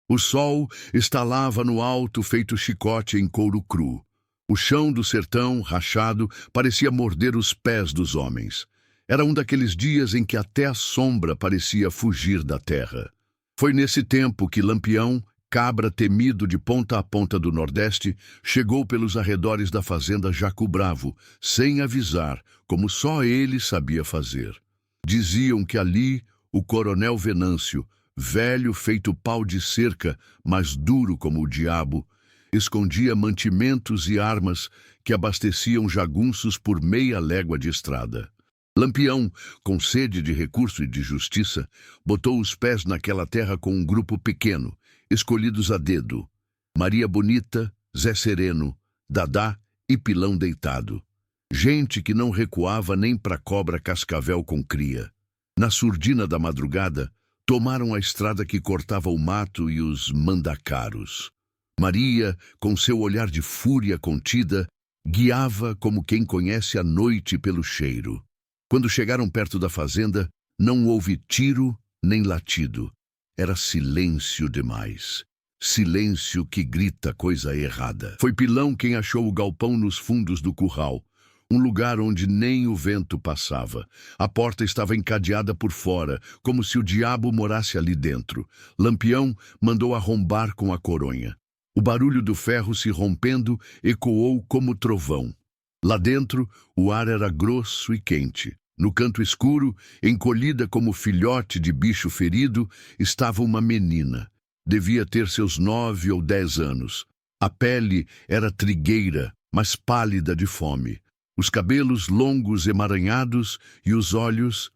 O sol estalava no alto feito chicote em couro cru. O chão do sertão, rachado, parecia morder os pés dos homens. Era um daqueles dias em que até a sombra parecia fugir da terra. Foi nesse tempo que Lampião, cabra temido de ponta a ponta do Nordeste, chegou pelos arredores da fazenda Jacu Bravo, sem avisar, como só ele sabia fazer. Diziam que ali o coronel Venâncio, velho feito pau de cerca, mas duro como o diabo, escondia mantimentos e armas que abasteciam jagunços por meia légua de estrada. Lampião, com sede de recurso e de justiça, botou os pés naquela terra com um grupo pequeno, escolhidos a dedo: Maria Bonita, Zé Sereno, Dadá e Pilão Deitado. Gente que não recuava nem para cobra cascavel com cria. Na surdina da madrugada, tomaram a estrada que cortava o mato e os mandacaros. Maria, com seu olhar de fúria contida, guiava como quem conhece a noite pelo cheiro. Quando chegaram perto da fazenda, não houve tiro nem latido. Era silêncio demais. Silêncio que grita coisa errada. Foi Pilão quem achou o galpão nos fundos do curral, um lugar onde nem o vento passava. A porta estava encadeada por fora, como se o diabo morasse ali dentro. Lampião mandou arrombar com a coronha. O barulho do ferro se rompendo ecoou como trovão. Lá dentro, o ar era grosso e quente. No canto escuro, encolhida como filhote de bicho ferido, estava uma menina. Devia ter seus 9 ou 10 anos. A pele era trigueira, mas pálida de fome. Os cabelos longos emaranhados e os olhos...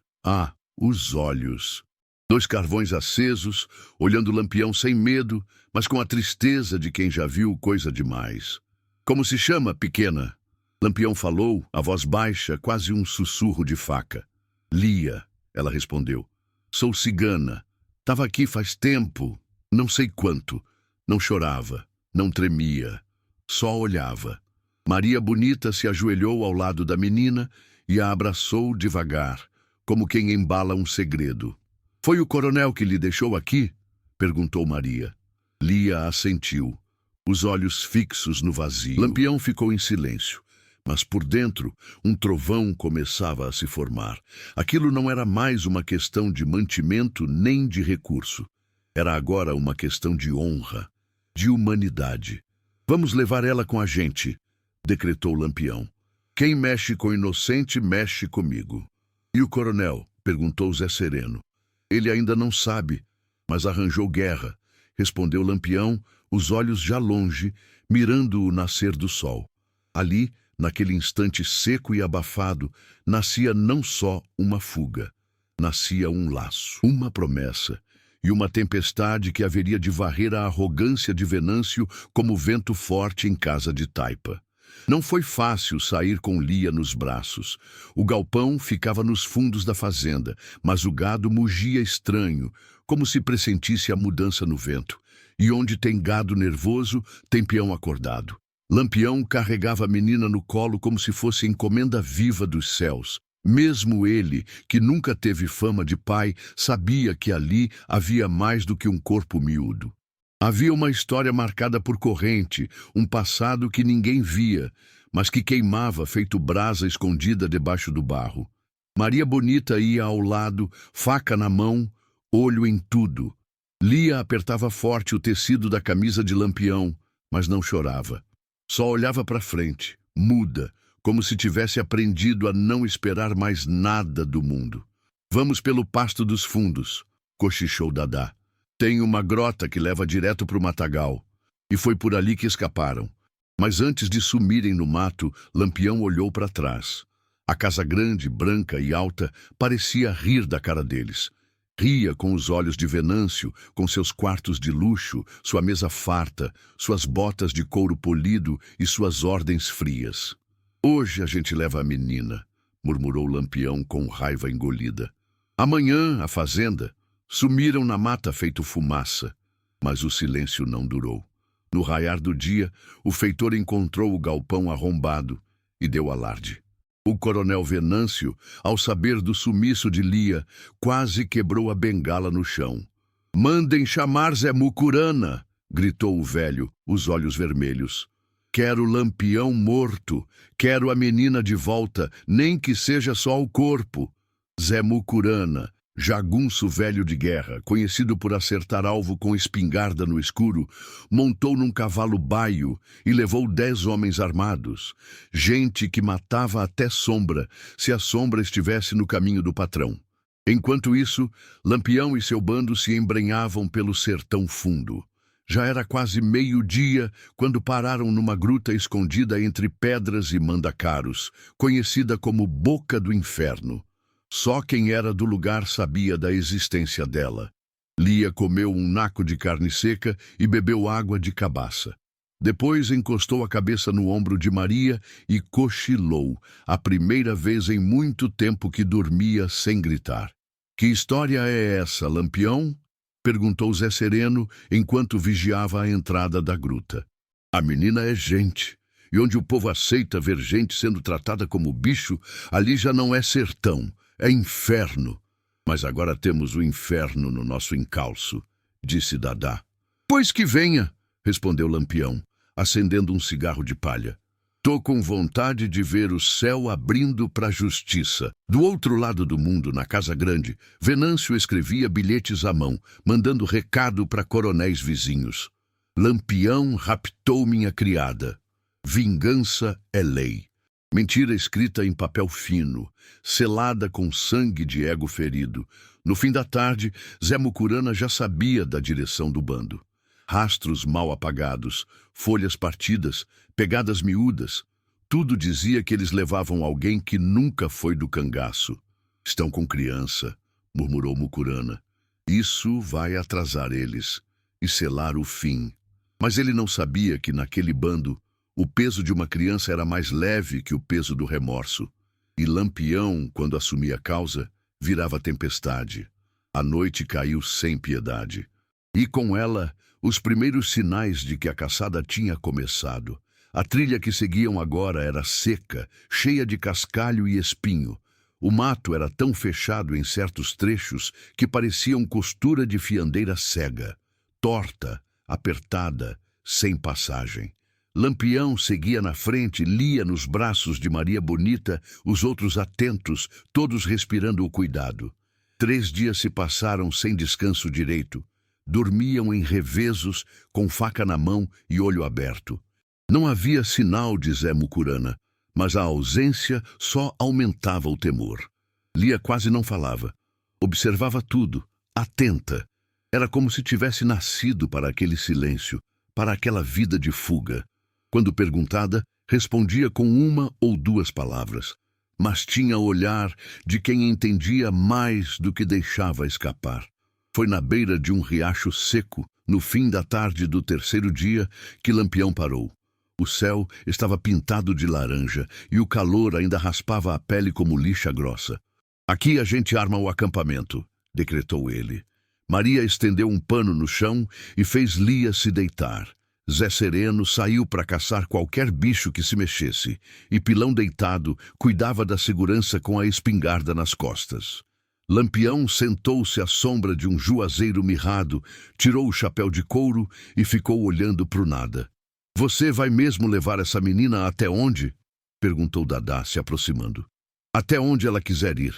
os olhos. 2 carvões acesos, olhando Lampião sem medo, mas com a tristeza de quem já viu coisa demais. Como se chama, pequena? Lampião falou, a voz baixa, quase um sussurro de faca. Lia, ela respondeu. Sou cigana. Tava aqui faz tempo, não sei quanto. Não chorava, não tremia, só olhava. Maria Bonita se ajoelhou ao lado da menina e a abraçou devagar, como quem embala um segredo. Foi o coronel que lhe deixou aqui? Perguntou Maria. Lia assentiu, os olhos fixos no vazio. Lampião ficou em silêncio. Mas por dentro, um trovão começava a se formar. Aquilo não era mais uma questão de mantimento nem de recurso. Era agora uma questão de honra, de humanidade. Vamos levar ela com a gente, decretou Lampião. Quem mexe com o inocente, mexe comigo. E o coronel? Perguntou Zé Sereno. Ele ainda não sabe, mas arranjou guerra, respondeu Lampião, os olhos já longe, mirando o nascer do sol. Ali, naquele instante seco e abafado, nascia não só uma fuga, nascia um laço, uma promessa e uma tempestade que haveria de varrer a arrogância de Venâncio como vento forte em casa de taipa. Não foi fácil sair com Lia nos braços. O galpão ficava nos fundos da fazenda, mas o gado mugia estranho, como se pressentisse a mudança no vento. E onde tem gado nervoso, tem peão acordado. Lampião carregava a menina no colo como se fosse encomenda viva dos céus. Mesmo ele, que nunca teve fama de pai, sabia que ali havia mais do que um corpo miúdo. Havia uma história marcada por corrente, um passado que ninguém via, mas que queimava feito brasa escondida debaixo do barro. Maria Bonita ia ao lado, faca na mão, olho em tudo. Lia apertava forte o tecido da camisa de Lampião, mas não chorava. Só olhava para frente, muda, como se tivesse aprendido a não esperar mais nada do mundo. Vamos pelo pasto dos fundos, cochichou Dadá. Tem uma grota que leva direto para o matagal. E foi por ali que escaparam. Mas antes de sumirem no mato, Lampião olhou para trás. A casa grande, branca e alta parecia rir da cara deles. Ria com os olhos de Venâncio, com seus quartos de luxo, sua mesa farta, suas botas de couro polido e suas ordens frias. Hoje a gente leva a menina, murmurou Lampião com raiva engolida. Amanhã, a fazenda. Sumiram na mata feito fumaça, mas o silêncio não durou. No raiar do dia, o feitor encontrou o galpão arrombado e deu alarde. O coronel Venâncio, ao saber do sumiço de Lia, quase quebrou a bengala no chão. Mandem chamar Zé Mucurana, gritou o velho, os olhos vermelhos. Quero Lampião morto, quero a menina de volta, nem que seja só o corpo. Zé Mucurana, jagunço velho de guerra, conhecido por acertar alvo com espingarda no escuro, montou num cavalo baio e levou 10 homens armados, gente que matava até sombra, se a sombra estivesse no caminho do patrão. Enquanto isso, Lampião e seu bando se embrenhavam pelo sertão fundo. Já era quase meio-dia quando pararam numa gruta escondida entre pedras e mandacaros, conhecida como Boca do Inferno. Só quem era do lugar sabia da existência dela. Lia comeu um naco de carne seca e bebeu água de cabaça. Depois encostou a cabeça no ombro de Maria e cochilou, a primeira vez em muito tempo que dormia sem gritar. Que história é essa, Lampião? Perguntou Zé Sereno enquanto vigiava a entrada da gruta. A menina é gente, e onde o povo aceita ver gente sendo tratada como bicho, ali já não é sertão, é inferno. Mas agora temos o inferno no nosso encalço, disse Dadá. Pois que venha, respondeu Lampião, acendendo um cigarro de palha. Tô com vontade de ver o céu abrindo para a justiça. Do outro lado do mundo, na Casa Grande, Venâncio escrevia bilhetes à mão, mandando recado para coronéis vizinhos. Lampião raptou minha criada. Vingança é lei. Mentira escrita em papel fino, selada com sangue de ego ferido. No fim da tarde, Zé Mucurana já sabia da direção do bando. Rastros mal apagados, folhas partidas, pegadas miúdas. Tudo dizia que eles levavam alguém que nunca foi do cangaço. Estão com criança, murmurou Mucurana. Isso vai atrasar eles e selar o fim. Mas ele não sabia que naquele bando o peso de uma criança era mais leve que o peso do remorso. E Lampião, quando assumia a causa, virava tempestade. A noite caiu sem piedade. E com ela, os primeiros sinais de que a caçada tinha começado. A trilha que seguiam agora era seca, cheia de cascalho e espinho. O mato era tão fechado em certos trechos que pareciam costura de fiandeira cega, torta, apertada, sem passagem. Lampião seguia na frente, lia nos braços de Maria Bonita, os outros atentos, todos respirando o cuidado. 3 dias se passaram sem descanso direito. Dormiam em revezos, com faca na mão e olho aberto. Não havia sinal de Zé Mucurana, mas a ausência só aumentava o temor. Lia quase não falava. Observava tudo, atenta. Era como se tivesse nascido para aquele silêncio, para aquela vida de fuga. Quando perguntada, respondia com 1 ou 2 palavras, mas tinha o olhar de quem entendia mais do que deixava escapar. Foi na beira de um riacho seco, no fim da tarde do 3º dia, que Lampião parou. O céu estava pintado de laranja e o calor ainda raspava a pele como lixa grossa. Aqui a gente arma o acampamento, decretou ele. Maria estendeu um pano no chão e fez Lia se deitar. Zé Sereno saiu para caçar qualquer bicho que se mexesse, e Pilão deitado cuidava da segurança com a espingarda nas costas. Lampião sentou-se à sombra de um juazeiro mirrado, tirou o chapéu de couro e ficou olhando para o nada. Você vai mesmo levar essa menina até onde? Perguntou Dadá, se aproximando. Até onde ela quiser ir,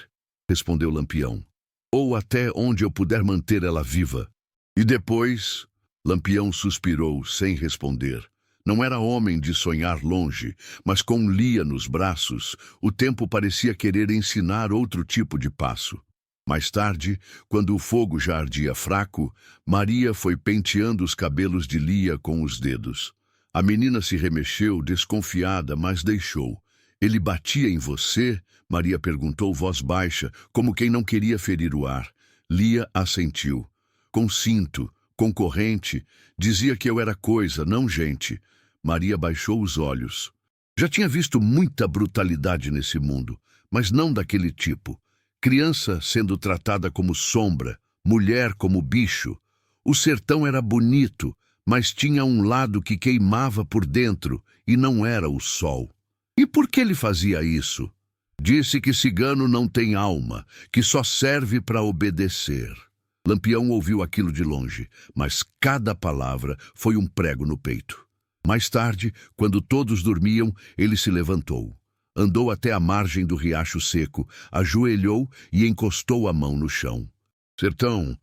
respondeu Lampião. Ou até onde eu puder manter ela viva. E depois... Lampião suspirou, sem responder. Não era homem de sonhar longe, mas com Lia nos braços, o tempo parecia querer ensinar outro tipo de passo. Mais tarde, quando o fogo já ardia fraco, Maria foi penteando os cabelos de Lia com os dedos. A menina se remexeu, desconfiada, mas deixou. Ele batia em você? Maria perguntou, voz baixa, como quem não queria ferir o ar. Lia assentiu. Com cinto. Concorrente, dizia que eu era coisa, não gente. Maria baixou os olhos. Já tinha visto muita brutalidade nesse mundo, mas não daquele tipo. Criança sendo tratada como sombra, mulher como bicho. O sertão era bonito, mas tinha um lado que queimava por dentro, e não era o sol. E por que ele fazia isso? Disse que cigano não tem alma, que só serve para obedecer. Lampião ouviu aquilo de longe, mas cada palavra foi um prego no peito. Mais tarde, quando todos dormiam, ele se levantou. Andou até a margem do riacho seco, ajoelhou e encostou a mão no chão. Sertão,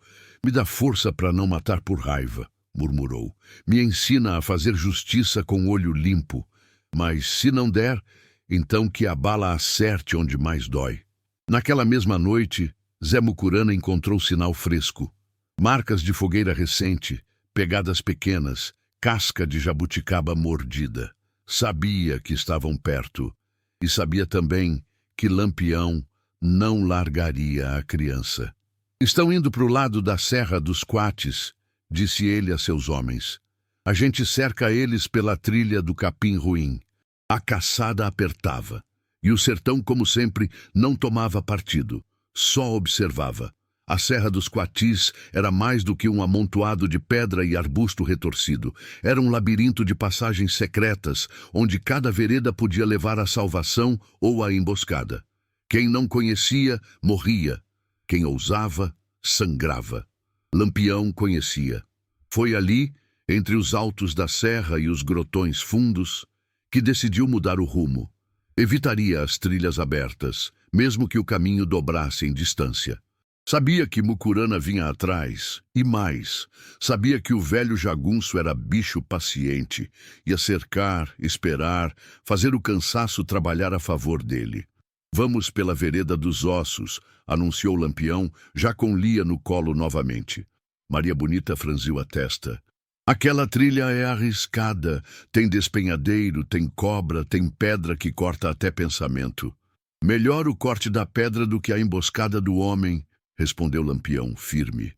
me dá força para não matar por raiva, murmurou. Me ensina a fazer justiça com o olho limpo. Mas se não der, então que a bala acerte onde mais dói. Naquela mesma noite, Zé Mucurana encontrou sinal fresco. Marcas de fogueira recente, pegadas pequenas, casca de jabuticaba mordida. Sabia que estavam perto. E sabia também que Lampião não largaria a criança. Estão indo para o lado da Serra dos Quates, disse ele a seus homens. A gente cerca eles pela trilha do Capim Ruim. A caçada apertava. E o sertão, como sempre, não tomava partido. Só observava. A Serra dos Quatis era mais do que um amontoado de pedra e arbusto retorcido. Era um labirinto de passagens secretas, onde cada vereda podia levar à salvação ou à emboscada. Quem não conhecia, morria. Quem ousava, sangrava. Lampião conhecia. Foi ali, entre os altos da serra e os grotões fundos, que decidiu mudar o rumo. Evitaria as trilhas abertas, mesmo que o caminho dobrasse em distância. Sabia que Mucurana vinha atrás, e mais, sabia que o velho jagunço era bicho paciente, ia cercar, esperar, fazer o cansaço trabalhar a favor dele. Vamos pela vereda dos ossos, anunciou Lampião, já com Lia no colo novamente. Maria Bonita franziu a testa. Aquela trilha é arriscada, tem despenhadeiro, tem cobra, tem pedra que corta até pensamento. Melhor o corte da pedra do que a emboscada do homem, respondeu Lampião, firme.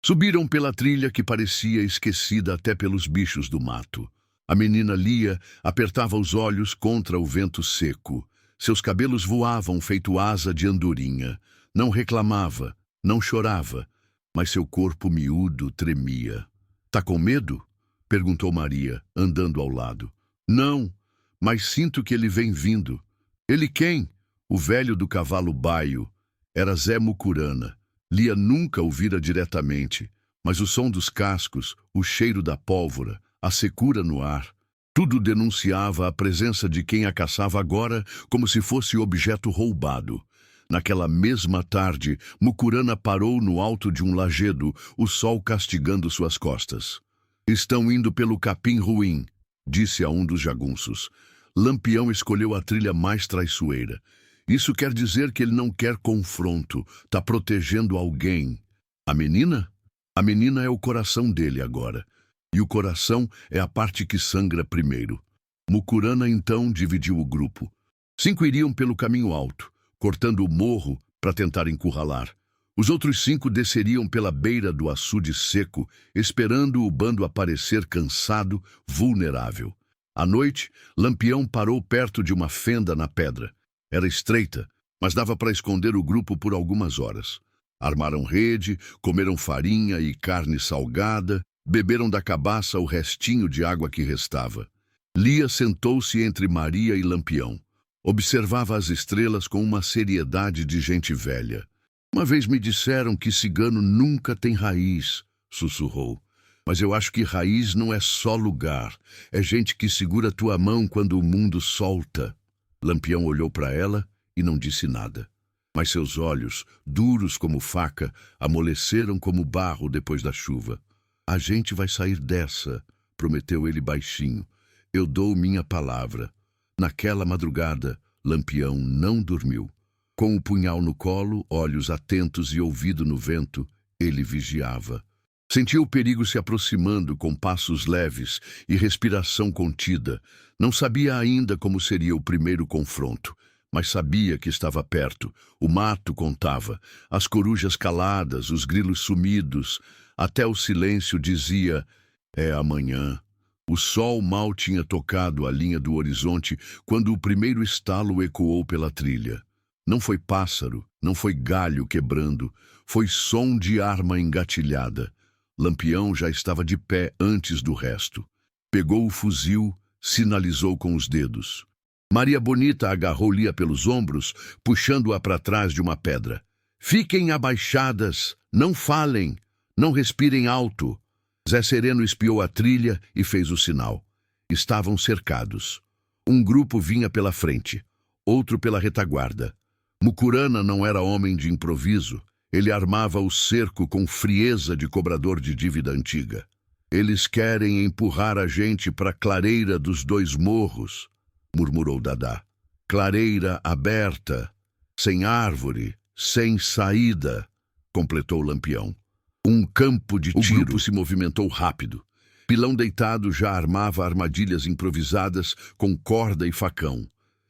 Subiram pela trilha que parecia esquecida até pelos bichos do mato. A menina Lia apertava os olhos contra o vento seco. Seus cabelos voavam feito asa de andorinha. Não reclamava, não chorava, mas seu corpo miúdo tremia. Tá com medo? Perguntou Maria, andando ao lado. Não, mas sinto que ele vem vindo. Ele quem? O velho do cavalo baio. Era Zé Mucurana. Lia nunca o vira diretamente, mas o som dos cascos, o cheiro da pólvora, a secura no ar, tudo denunciava a presença de quem a caçava agora como se fosse objeto roubado. Naquela mesma tarde, Mucurana parou no alto de um lajedo, o sol castigando suas costas. Estão indo pelo Capim Ruim, disse a um dos jagunços. Lampião escolheu a trilha mais traiçoeira. Isso quer dizer que ele não quer confronto, tá protegendo alguém. A menina? A menina é o coração dele agora. E o coração é a parte que sangra primeiro. Mucurana então dividiu o grupo. 5 iriam pelo caminho alto, cortando o morro para tentar encurralar. Os outros 5 desceriam pela beira do açude seco, esperando o bando aparecer cansado, vulnerável. À noite, Lampião parou perto de uma fenda na pedra. Era estreita, mas dava para esconder o grupo por algumas horas. Armaram rede, comeram farinha e carne salgada, beberam da cabaça o restinho de água que restava. Lia sentou-se entre Maria e Lampião. Observava as estrelas com uma seriedade de gente velha. Uma vez me disseram que cigano nunca tem raiz, sussurrou. Mas eu acho que raiz não é só lugar, é gente que segura tua mão quando o mundo solta. Lampião olhou para ela e não disse nada. Mas seus olhos, duros como faca, amoleceram como barro depois da chuva. A gente vai sair dessa, prometeu ele baixinho. Eu dou minha palavra. Naquela madrugada, Lampião não dormiu. Com o punhal no colo, olhos atentos e ouvido no vento, ele vigiava. Sentia o perigo se aproximando com passos leves e respiração contida. Não sabia ainda como seria o primeiro confronto, mas sabia que estava perto. O mato contava, as corujas caladas, os grilos sumidos. Até o silêncio dizia, é amanhã. O sol mal tinha tocado a linha do horizonte quando o primeiro estalo ecoou pela trilha. Não foi pássaro, não foi galho quebrando, foi som de arma engatilhada. Lampião já estava de pé antes do resto. Pegou o fuzil, sinalizou com os dedos. Maria Bonita agarrou Lia pelos ombros, puxando-a para trás de uma pedra. Fiquem abaixadas, não falem. Não respirem alto. Zé Sereno espiou a trilha e fez o sinal. Estavam cercados. Um grupo vinha pela frente, outro pela retaguarda. Mucurana não era homem de improviso. Ele armava o cerco com frieza de cobrador de dívida antiga. Eles querem empurrar a gente para a clareira dos dois morros, murmurou Dadá. Clareira aberta, sem árvore, sem saída, completou Lampião. Um campo de tiro. O grupo se movimentou rápido. Pilão deitado já armava armadilhas improvisadas com corda e facão.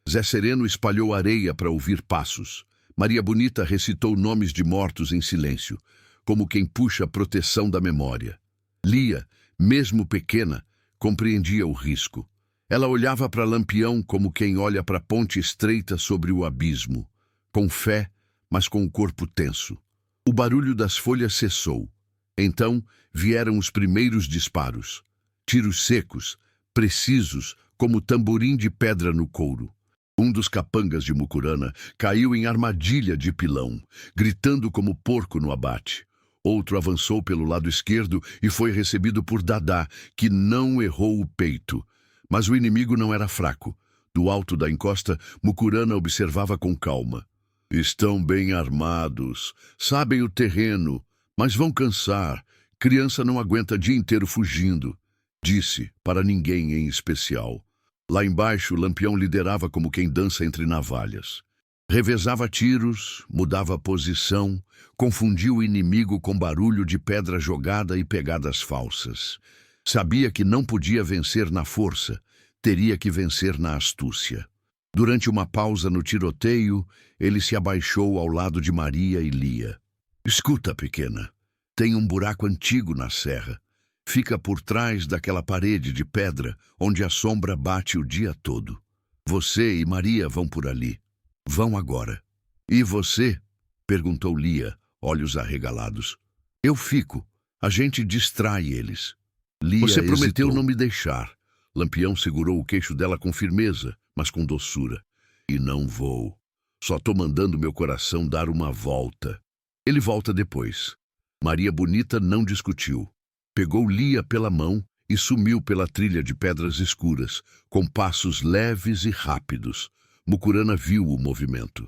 Zé Sereno espalhou areia para ouvir passos. Maria Bonita recitou nomes de mortos em silêncio, como quem puxa a proteção da memória. Lia, mesmo pequena, compreendia o risco. Ela olhava para Lampião como quem olha para a ponte estreita sobre o abismo, com fé, mas com o corpo tenso. O barulho das folhas cessou. Então vieram os primeiros disparos. Tiros secos, precisos, como tamborim de pedra no couro. Um dos capangas de Mucurana caiu em armadilha de Pilão, gritando como porco no abate. Outro avançou pelo lado esquerdo e foi recebido por Dadá, que não errou o peito. Mas o inimigo não era fraco. Do alto da encosta, Mucurana observava com calma. Estão bem armados, sabem o terreno, mas vão cansar. Criança não aguenta dia inteiro fugindo, disse, para ninguém em especial. Lá embaixo, Lampião liderava como quem dança entre navalhas. Revezava tiros, mudava posição, confundia o inimigo com barulho de pedra jogada e pegadas falsas. Sabia que não podia vencer na força, teria que vencer na astúcia. Durante uma pausa no tiroteio, ele se abaixou ao lado de Maria e Lia. Escuta, pequena, tem um buraco antigo na serra. Fica por trás daquela parede de pedra onde a sombra bate o dia todo. Você e Maria vão por ali. Vão agora. E você? Perguntou Lia, olhos arregalados. Eu fico. A gente distrai eles. Lia Você prometeu não me deixar. Lampião segurou o queixo dela com firmeza, mas com doçura. E não vou. Só tô mandando meu coração dar uma volta. Ele volta depois. Maria Bonita não discutiu. Pegou Lia pela mão e sumiu pela trilha de pedras escuras, com passos leves e rápidos. Mucurana viu o movimento.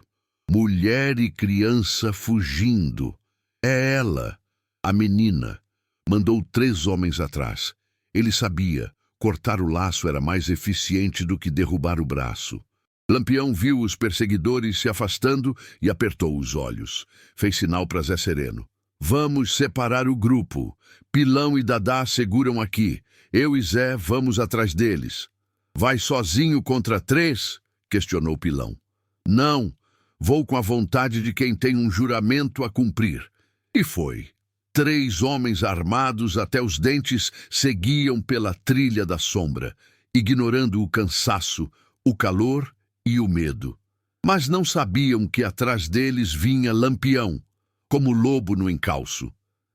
Mulher e criança fugindo. É ela, a menina. Mandou 3 homens atrás. Ele sabia, cortar o laço era mais eficiente do que derrubar o braço. Lampião viu os perseguidores se afastando e apertou os olhos. Fez sinal para Zé Sereno. Vamos separar o grupo. Pilão e Dadá seguram aqui. Eu e Zé vamos atrás deles. Vai sozinho contra 3? Questionou Pilão. Não, vou com a vontade de quem tem um juramento a cumprir. E foi. 3 homens armados até os dentes seguiam pela trilha da sombra, ignorando o cansaço, o calor e o medo. Mas não sabiam que atrás deles vinha Lampião, como lobo no encalço.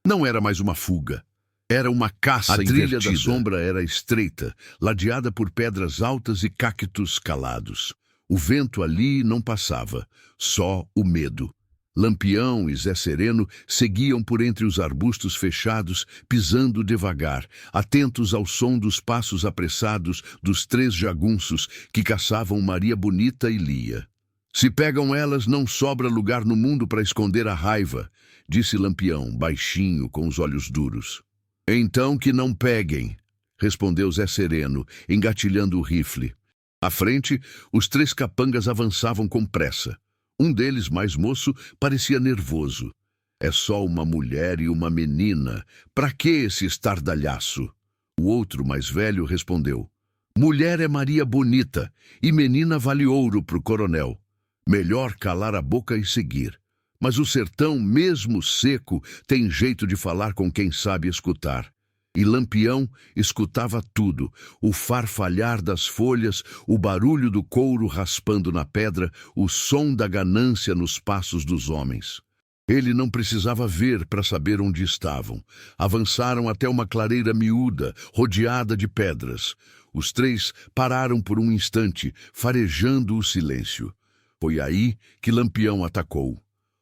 Não era mais uma fuga. Era uma caça invertida. A trilha da sombra era estreita, ladeada por pedras altas e cactos calados. O vento ali não passava, só o medo. Lampião e Zé Sereno seguiam por entre os arbustos fechados, pisando devagar, atentos ao som dos passos apressados dos 3 jagunços que caçavam Maria Bonita e Lia. Se pegam elas, não sobra lugar no mundo para esconder a raiva, disse Lampião, baixinho, com os olhos duros. Então que não peguem, respondeu Zé Sereno, engatilhando o rifle. À frente, os 3 capangas avançavam com pressa. Um deles, mais moço, parecia nervoso. É só uma mulher e uma menina. Pra que esse estardalhaço? O outro, mais velho, respondeu. Mulher é Maria Bonita e menina vale ouro pro coronel. Melhor calar a boca e seguir. Mas o sertão, mesmo seco, tem jeito de falar com quem sabe escutar. E Lampião escutava tudo, o farfalhar das folhas, o barulho do couro raspando na pedra, o som da ganância nos passos dos homens. Ele não precisava ver para saber onde estavam. Avançaram até uma clareira miúda, rodeada de pedras. Os 3 pararam por um instante, farejando o silêncio. Foi aí que Lampião atacou.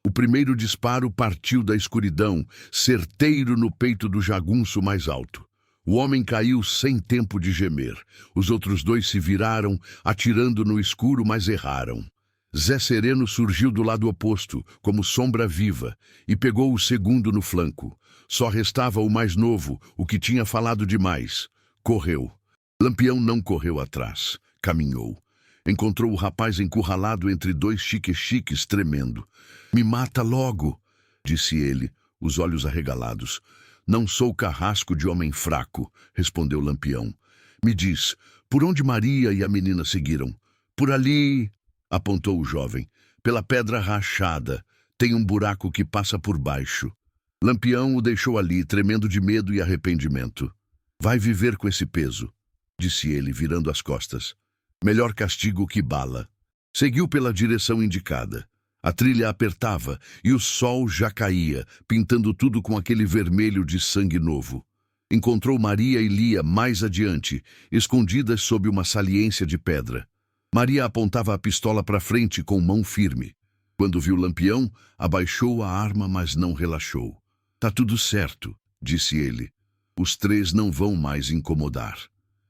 O primeiro disparo partiu da escuridão, certeiro no peito do jagunço mais alto. O homem caiu sem tempo de gemer. Os outros dois se viraram, atirando no escuro, mas erraram. Zé Sereno surgiu do lado oposto, como sombra viva, e pegou o segundo no flanco. Só restava o mais novo, o que tinha falado demais. Correu. Lampião não correu atrás. Caminhou. Encontrou o rapaz encurralado entre dois chique-chiques, tremendo. "Me mata logo", disse ele, os olhos arregalados. "Não sou carrasco de homem fraco", respondeu Lampião. "Me diz, por onde Maria e a menina seguiram?" "Por ali", apontou o jovem. "Pela pedra rachada. Tem um buraco que passa por baixo." Lampião o deixou ali, tremendo de medo e arrependimento. "Vai viver com esse peso", disse ele, virando as costas. "Melhor castigo que bala." Seguiu pela direção indicada. A trilha apertava e o sol já caía, pintando tudo com aquele vermelho de sangue novo. Encontrou Maria e Lia mais adiante, escondidas sob uma saliência de pedra. Maria apontava a pistola para frente com mão firme. Quando viu Lampião, abaixou a arma, mas não relaxou. "Tá tudo certo", disse ele. "Os três não vão mais incomodar."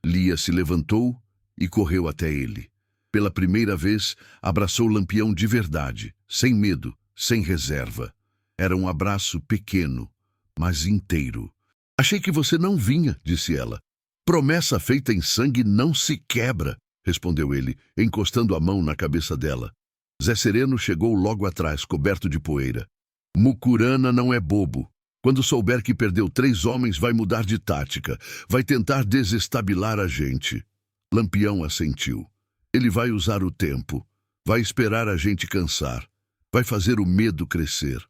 Lia se levantou e correu até ele. Pela primeira vez, abraçou Lampião de verdade, sem medo, sem reserva. Era um abraço pequeno, mas inteiro. "Achei que você não vinha", disse ela. "Promessa feita em sangue não se quebra", respondeu ele, encostando a mão na cabeça dela. Zé Sereno chegou logo atrás, coberto de poeira. "Mucurana não é bobo. Quando souber que perdeu 3 homens, vai mudar de tática. Vai tentar desestabilar a gente." Lampião assentiu. "Ele vai usar o tempo. Vai esperar a gente cansar. Vai fazer o medo crescer."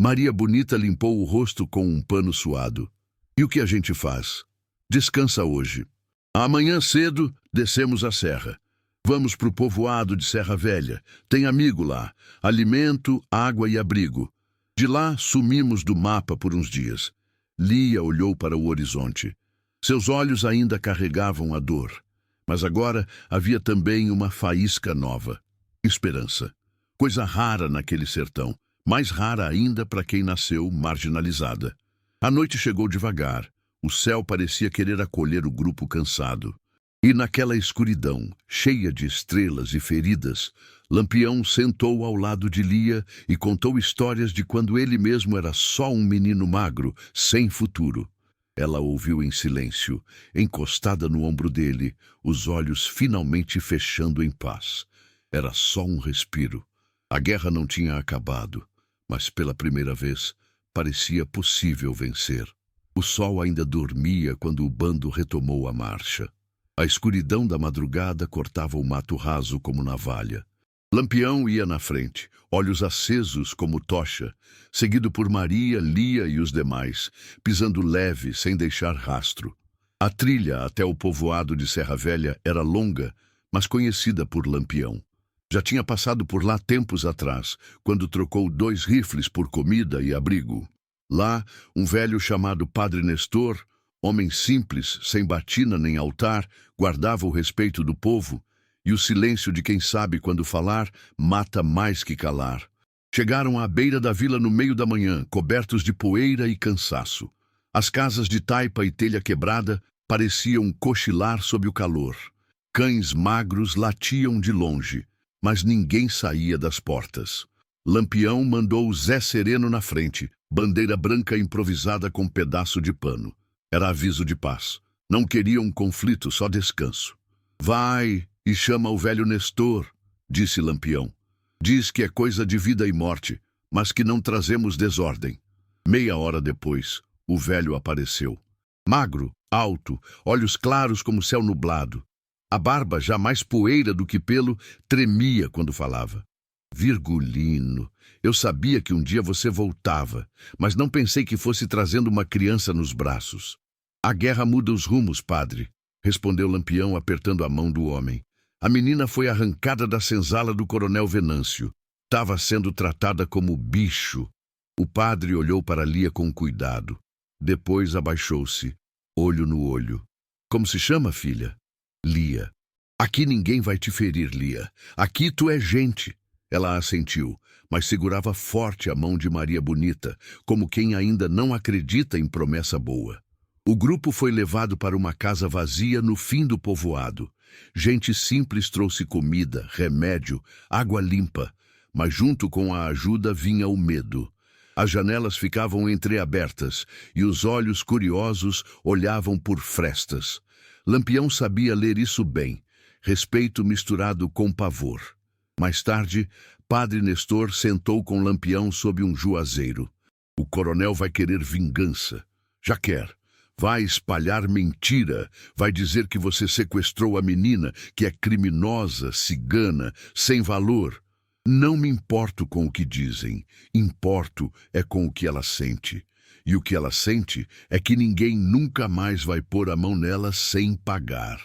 Maria Bonita limpou o rosto com um pano suado. "E o que a gente faz?" "Descansa hoje. Amanhã cedo, descemos a serra. Vamos pro povoado de Serra Velha. Tem amigo lá. Alimento, água e abrigo. De lá, sumimos do mapa por uns dias." Lia olhou para o horizonte. Seus olhos ainda carregavam a dor. Mas agora havia também uma faísca nova. Esperança. Coisa rara naquele sertão. Mais rara ainda para quem nasceu marginalizada. A noite chegou devagar. O céu parecia querer acolher o grupo cansado. E naquela escuridão, cheia de estrelas e feridas, Lampião sentou ao lado de Lia e contou histórias de quando ele mesmo era só um menino magro, sem futuro. Ela ouviu em silêncio, encostada no ombro dele, os olhos finalmente fechando em paz. Era só um respiro. A guerra não tinha acabado, mas pela primeira vez parecia possível vencer. O sol ainda dormia quando o bando retomou a marcha. A escuridão da madrugada cortava o mato raso como navalha. Lampião ia na frente, olhos acesos como tocha, seguido por Maria, Lia e os demais, pisando leve, sem deixar rastro. A trilha até o povoado de Serra Velha era longa, mas conhecida por Lampião. Já tinha passado por lá tempos atrás, quando trocou 2 rifles por comida e abrigo. Lá, um velho chamado Padre Nestor, homem simples, sem batina nem altar, guardava o respeito do povo, e o silêncio de quem sabe quando falar mata mais que calar. Chegaram à beira da vila no meio da manhã, cobertos de poeira e cansaço. As casas de taipa e telha quebrada pareciam cochilar sob o calor. Cães magros latiam de longe, mas ninguém saía das portas. Lampião mandou Zé Sereno na frente, bandeira branca improvisada com pedaço de pano. Era aviso de paz. Não queriam conflito, só descanso. "Vai e chama o velho Nestor", disse Lampião. "Diz que é coisa de vida e morte, mas que não trazemos desordem." Meia hora depois, o velho apareceu. Magro, alto, olhos claros como céu nublado. A barba, já mais poeira do que pelo, tremia quando falava. "Virgulino, eu sabia que um dia você voltava, mas não pensei que fosse trazendo uma criança nos braços." "A guerra muda os rumos, padre", respondeu Lampião, apertando a mão do homem. "A menina foi arrancada da senzala do coronel Venâncio. Estava sendo tratada como bicho." O padre olhou para Lia com cuidado. Depois abaixou-se, olho no olho. "Como se chama, filha?" "Lia." "Aqui ninguém vai te ferir, Lia. Aqui tu é gente." Ela assentiu, mas segurava forte a mão de Maria Bonita, como quem ainda não acredita em promessa boa. O grupo foi levado para uma casa vazia no fim do povoado. Gente simples trouxe comida, remédio, água limpa, mas junto com a ajuda vinha o medo. As janelas ficavam entreabertas e os olhos curiosos olhavam por frestas. Lampião sabia ler isso bem, respeito misturado com pavor. Mais tarde, Padre Nestor sentou com Lampião sob um juazeiro. O coronel vai querer vingança. Já quer. Vai espalhar mentira. Vai dizer que você sequestrou a menina, que é criminosa, cigana, sem valor. Não me importo com o que dizem. Importo é com o que ela sente. E o que ela sente é que ninguém nunca mais vai pôr a mão nela sem pagar.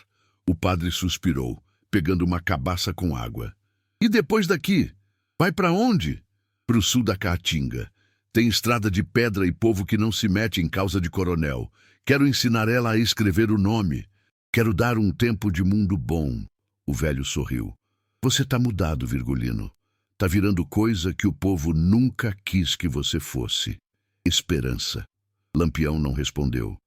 O padre suspirou, pegando uma cabaça com água. E depois daqui? Vai para onde? Para o sul da Caatinga. Tem estrada de pedra e povo que não se mete em causa de coronel. Quero ensinar ela a escrever o nome. Quero dar um tempo de mundo bom. O velho sorriu. Você tá mudado, Virgulino. Tá virando coisa que o povo nunca quis que você fosse. Esperança. Lampião não respondeu.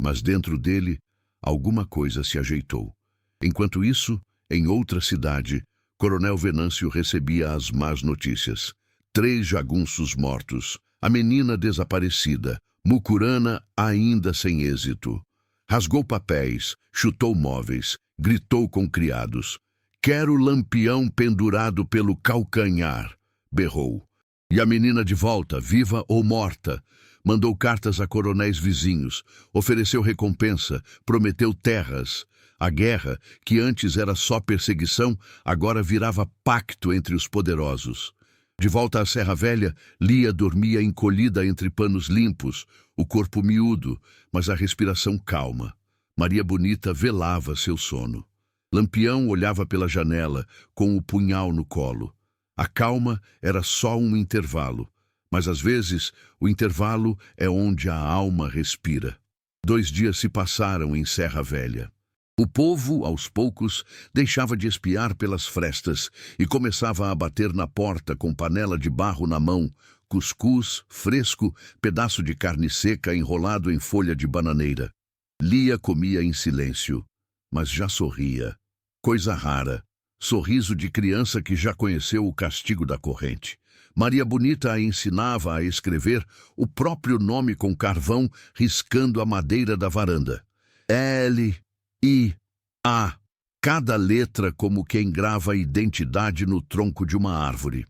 Mas dentro dele, alguma coisa se ajeitou. Enquanto isso, em outra cidade, Coronel Venâncio recebia as más notícias. 3 jagunços mortos, a menina desaparecida, Mucurana ainda sem êxito. Rasgou papéis, chutou móveis, gritou com criados. Quero Lampião pendurado pelo calcanhar, berrou. E a menina de volta, viva ou morta. Mandou cartas a coronéis vizinhos, ofereceu recompensa, prometeu terras. A guerra, que antes era só perseguição, agora virava pacto entre os poderosos. De volta à Serra Velha, Lia dormia encolhida entre panos limpos, o corpo miúdo, mas a respiração calma. Maria Bonita velava seu sono. Lampião olhava pela janela, com o punhal no colo. A calma era só um intervalo, mas às vezes o intervalo é onde a alma respira. 2 dias se passaram em Serra Velha. O povo, aos poucos, deixava de espiar pelas frestas e começava a bater na porta com panela de barro na mão, cuscuz, fresco, pedaço de carne seca enrolado em folha de bananeira. Lia comia em silêncio, mas já sorria. Coisa rara, sorriso de criança que já conheceu o castigo da corrente. Maria Bonita a ensinava a escrever o próprio nome com carvão, riscando a madeira da varanda. L-I-A. Cada letra como quem grava a identidade no tronco de uma árvore.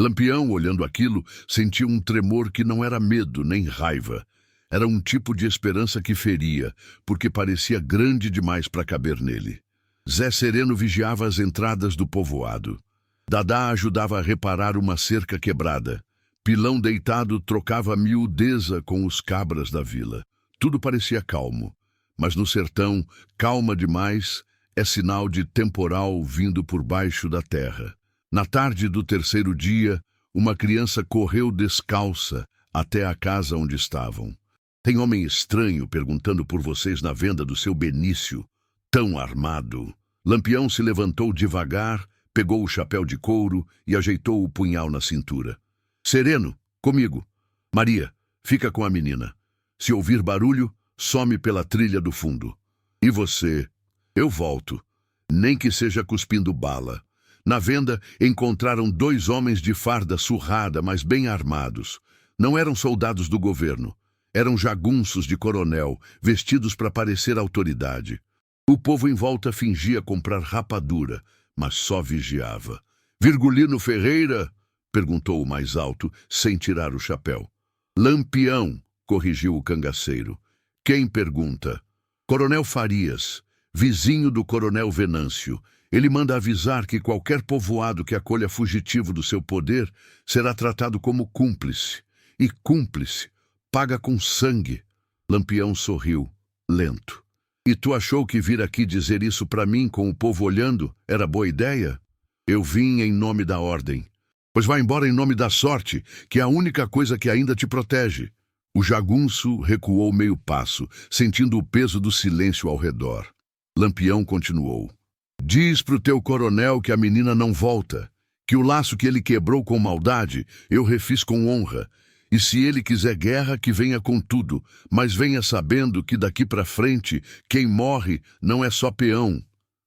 Lampião, olhando aquilo, sentiu um tremor que não era medo nem raiva. Era um tipo de esperança que feria, porque parecia grande demais para caber nele. Zé Sereno vigiava as entradas do povoado. Dadá ajudava a reparar uma cerca quebrada. Pilão deitado trocava miudeza com os cabras da vila. Tudo parecia calmo, mas no sertão, calma demais é sinal de temporal vindo por baixo da terra. Na tarde do 3º dia, uma criança correu descalça até a casa onde estavam. Tem homem estranho perguntando por vocês na venda do seu Benício, tão armado. Lampião se levantou devagar, pegou o chapéu de couro e ajeitou o punhal na cintura. Sereno, comigo. Maria, fica com a menina. Se ouvir barulho, some pela trilha do fundo. E você? Eu volto. Nem que seja cuspindo bala. Na venda, encontraram 2 homens de farda surrada, mas bem armados. Não eram soldados do governo. Eram jagunços de coronel, vestidos para parecer autoridade. O povo em volta fingia comprar rapadura, mas só vigiava. Virgulino Ferreira? Perguntou o mais alto, sem tirar o chapéu. Lampião, corrigiu o cangaceiro. Quem pergunta? Coronel Farias, vizinho do coronel Venâncio. Ele manda avisar que qualquer povoado que acolha fugitivo do seu poder será tratado como cúmplice. E cúmplice paga com sangue. Lampião sorriu, lento. E tu achou que vir aqui dizer isso para mim com o povo olhando era boa ideia? Eu vim em nome da ordem. Pois vai embora em nome da sorte, que é a única coisa que ainda te protege. O jagunço recuou meio passo, sentindo o peso do silêncio ao redor. Lampião continuou. Diz pro teu coronel que a menina não volta, que o laço que ele quebrou com maldade, eu refiz com honra. E se ele quiser guerra, que venha com tudo, mas venha sabendo que daqui para frente, quem morre não é só peão.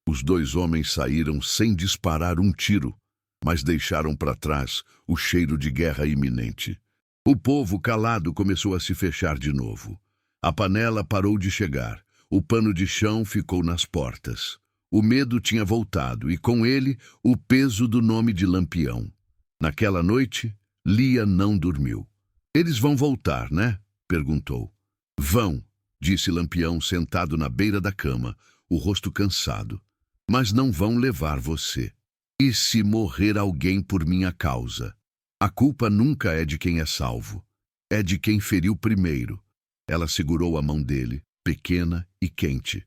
Os 2 homens saíram sem disparar um tiro, mas deixaram para trás o cheiro de guerra iminente. O povo calado começou a se fechar de novo. A panela parou de chegar, o pano de chão ficou nas portas. O medo tinha voltado e, com ele, o peso do nome de Lampião. Naquela noite, Lia não dormiu. "Eles vão voltar, né?" perguntou. "Vão", disse Lampião sentado na beira da cama, o rosto cansado. "Mas não vão levar você. E se morrer alguém por minha causa? A culpa nunca é de quem é salvo. É de quem feriu primeiro." Ela segurou a mão dele, pequena e quente.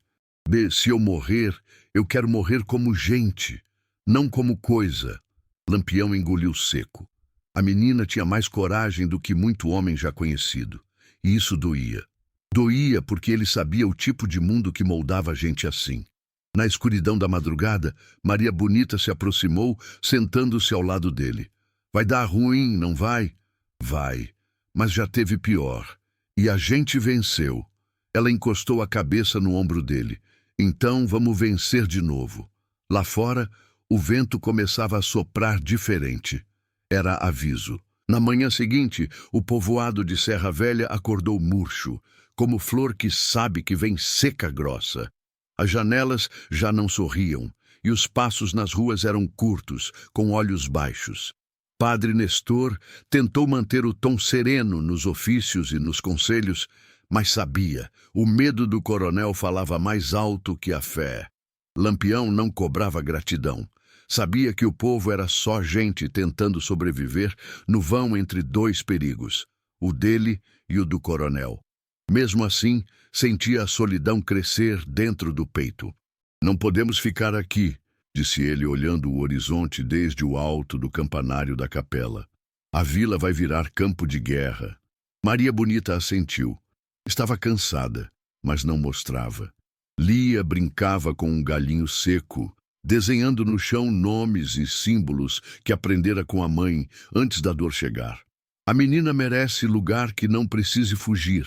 Se eu morrer, eu quero morrer como gente, não como coisa." Lampião engoliu seco. A menina tinha mais coragem do que muito homem já conhecido. E isso doía. Doía porque ele sabia o tipo de mundo que moldava gente assim. Na escuridão da madrugada, Maria Bonita se aproximou, sentando-se ao lado dele. "Vai dar ruim, não vai?" "Vai, mas já teve pior. E a gente venceu." Ela encostou a cabeça no ombro dele. "Então vamos vencer de novo." Lá fora, o vento começava a soprar diferente. Era aviso. Na manhã seguinte, o povoado de Serra Velha acordou murcho, como flor que sabe que vem seca grossa. As janelas já não sorriam, e os passos nas ruas eram curtos, com olhos baixos. Padre Nestor tentou manter o tom sereno nos ofícios e nos conselhos, mas sabia, o medo do coronel falava mais alto que a fé. Lampião não cobrava gratidão. Sabia que o povo era só gente tentando sobreviver no vão entre 2 perigos, o dele e o do coronel. Mesmo assim, sentia a solidão crescer dentro do peito. "Não podemos ficar aqui", disse ele olhando o horizonte desde o alto do campanário da capela. "A vila vai virar campo de guerra." Maria Bonita assentiu. Estava cansada, mas não mostrava. Lia brincava com um galinho seco, desenhando no chão nomes e símbolos que aprendera com a mãe antes da dor chegar. "A menina merece lugar que não precise fugir",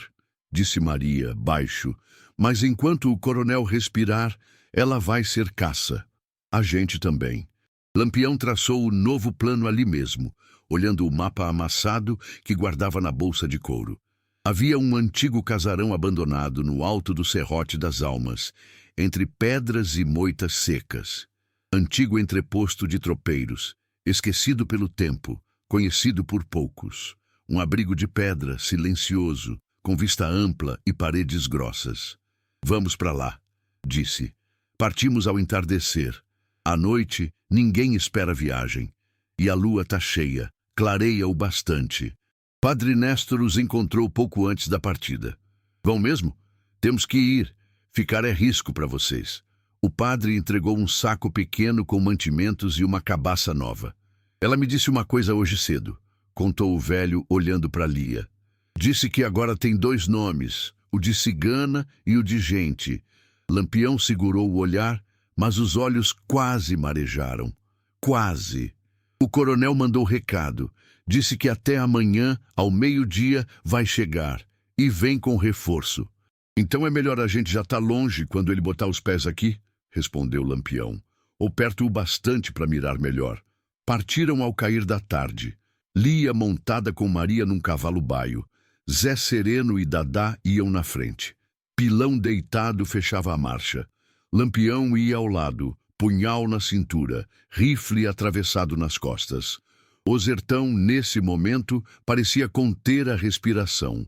disse Maria, baixo, "mas enquanto o coronel respirar, ela vai ser caça. A gente também." Lampião traçou o novo plano ali mesmo, olhando o mapa amassado que guardava na bolsa de couro. Havia um antigo casarão abandonado no alto do Serrote das Almas, entre pedras e moitas secas. Antigo entreposto de tropeiros, esquecido pelo tempo, conhecido por poucos. Um abrigo de pedra, silencioso, com vista ampla e paredes grossas. "Vamos para lá", disse. Partimos ao entardecer. À noite, ninguém espera a viagem. E a lua tá cheia, clareia o bastante. Padre Néstor os encontrou pouco antes da partida. "Vão mesmo? Temos que ir. Ficar é risco para vocês." O padre entregou um saco pequeno com mantimentos e uma cabaça nova. "Ela me disse uma coisa hoje cedo", contou o velho olhando para Lia. "Disse que agora tem 2 nomes, o de cigana e o de gente." Lampião segurou o olhar, mas os olhos quase marejaram. Quase. O coronel mandou recado. Disse que até amanhã, ao meio-dia, vai chegar. E vem com reforço. "Então é melhor a gente já estar longe quando ele botar os pés aqui?", respondeu Lampião. "Ou perto o bastante para mirar melhor." Partiram ao cair da tarde. Lia montada com Maria num cavalo baio. Zé Sereno e Dadá iam na frente. Pilão deitado fechava a marcha. Lampião ia ao lado, punhal na cintura, rifle atravessado nas costas. O sertão, nesse momento, parecia conter a respiração.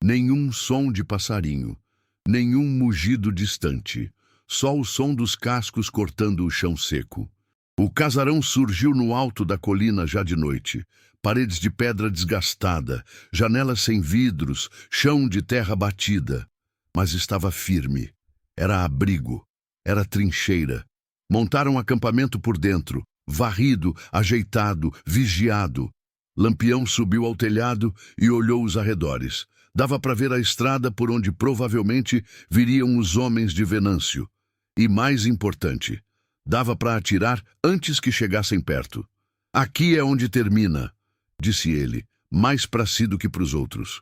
Nenhum som de passarinho, nenhum mugido distante, só o som dos cascos cortando o chão seco. O casarão surgiu no alto da colina já de noite. Paredes de pedra desgastada, janelas sem vidros, chão de terra batida. Mas estava firme. Era abrigo, era trincheira. Montaram acampamento por dentro, varrido, ajeitado, vigiado. Lampião subiu ao telhado e olhou os arredores. Dava para ver a estrada por onde provavelmente viriam os homens de Venâncio. E mais importante, dava para atirar antes que chegassem perto. Aqui é onde termina, disse ele, mais para si do que para os outros.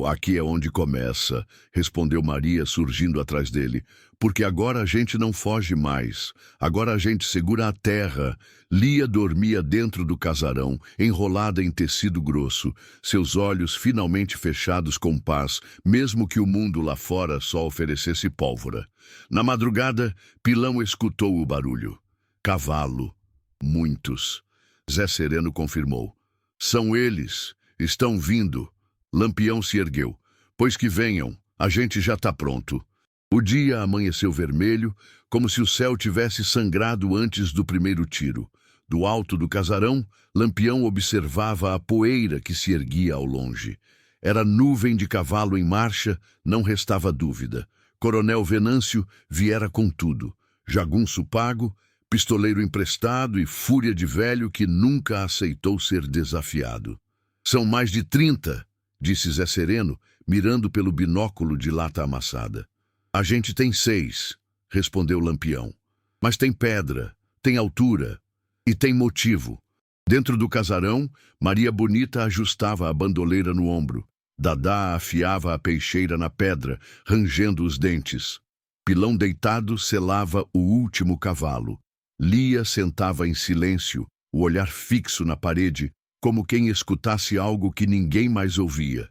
Aqui é onde começa, respondeu Maria, surgindo atrás dele, porque agora a gente não foge mais, agora a gente segura a terra. Lia dormia dentro do casarão, enrolada em tecido grosso, seus olhos finalmente fechados com paz, mesmo que o mundo lá fora só oferecesse pólvora. Na madrugada, Pilão escutou o barulho. Cavalo. Muitos. Zé Sereno confirmou. São eles. Estão vindo. Lampião se ergueu. Pois que venham, a gente já está pronto. O dia amanheceu vermelho, como se o céu tivesse sangrado antes do primeiro tiro. Do alto do casarão, Lampião observava a poeira que se erguia ao longe. Era nuvem de cavalo em marcha, não restava dúvida. Coronel Venâncio viera com tudo. Jagunço pago, pistoleiro emprestado e fúria de velho que nunca aceitou ser desafiado. São mais de 30, disse Zé Sereno, mirando pelo binóculo de lata amassada. A gente tem 6, respondeu Lampião. Mas tem pedra, tem altura e tem motivo. Dentro do casarão, Maria Bonita ajustava a bandoleira no ombro. Dadá afiava a peixeira na pedra, rangendo os dentes. Pilão deitado selava o último cavalo. Lia sentava em silêncio, o olhar fixo na parede, como quem escutasse algo que ninguém mais ouvia.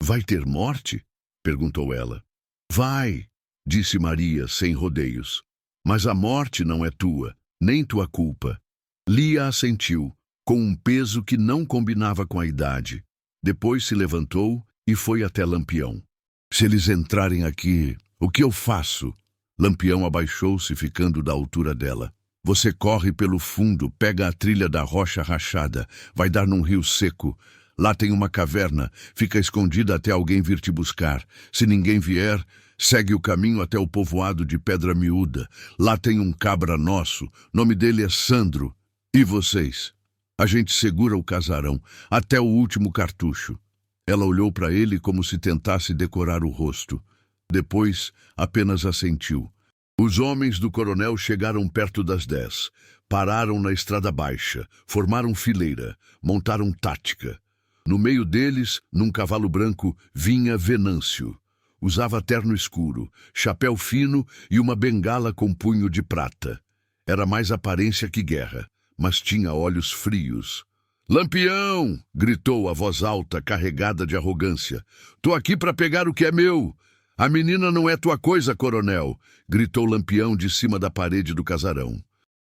Vai ter morte? Perguntou ela. Vai, disse Maria, sem rodeios. Mas a morte não é tua, nem tua culpa. Lia assentiu, com um peso que não combinava com a idade. Depois se levantou e foi até Lampião. Se eles entrarem aqui, o que eu faço? Lampião abaixou-se, ficando da altura dela. Você corre pelo fundo, pega a trilha da rocha rachada, vai dar num rio seco. Lá tem uma caverna, fica escondida até alguém vir te buscar. Se ninguém vier, segue o caminho até o povoado de Pedra Miúda. Lá tem um cabra nosso, nome dele é Sandro. E vocês? A gente segura o casarão, até o último cartucho. Ela olhou para ele como se tentasse decorar o rosto. Depois, apenas assentiu. Os homens do coronel chegaram perto das 10. Pararam na estrada baixa, formaram fileira, montaram tática. No meio deles, num cavalo branco, vinha Venâncio. Usava terno escuro, chapéu fino e uma bengala com punho de prata. Era mais aparência que guerra, mas tinha olhos frios. Lampião! Gritou a voz alta, carregada de arrogância. Tô aqui para pegar o que é meu. A menina não é tua coisa, coronel, gritou Lampião de cima da parede do casarão.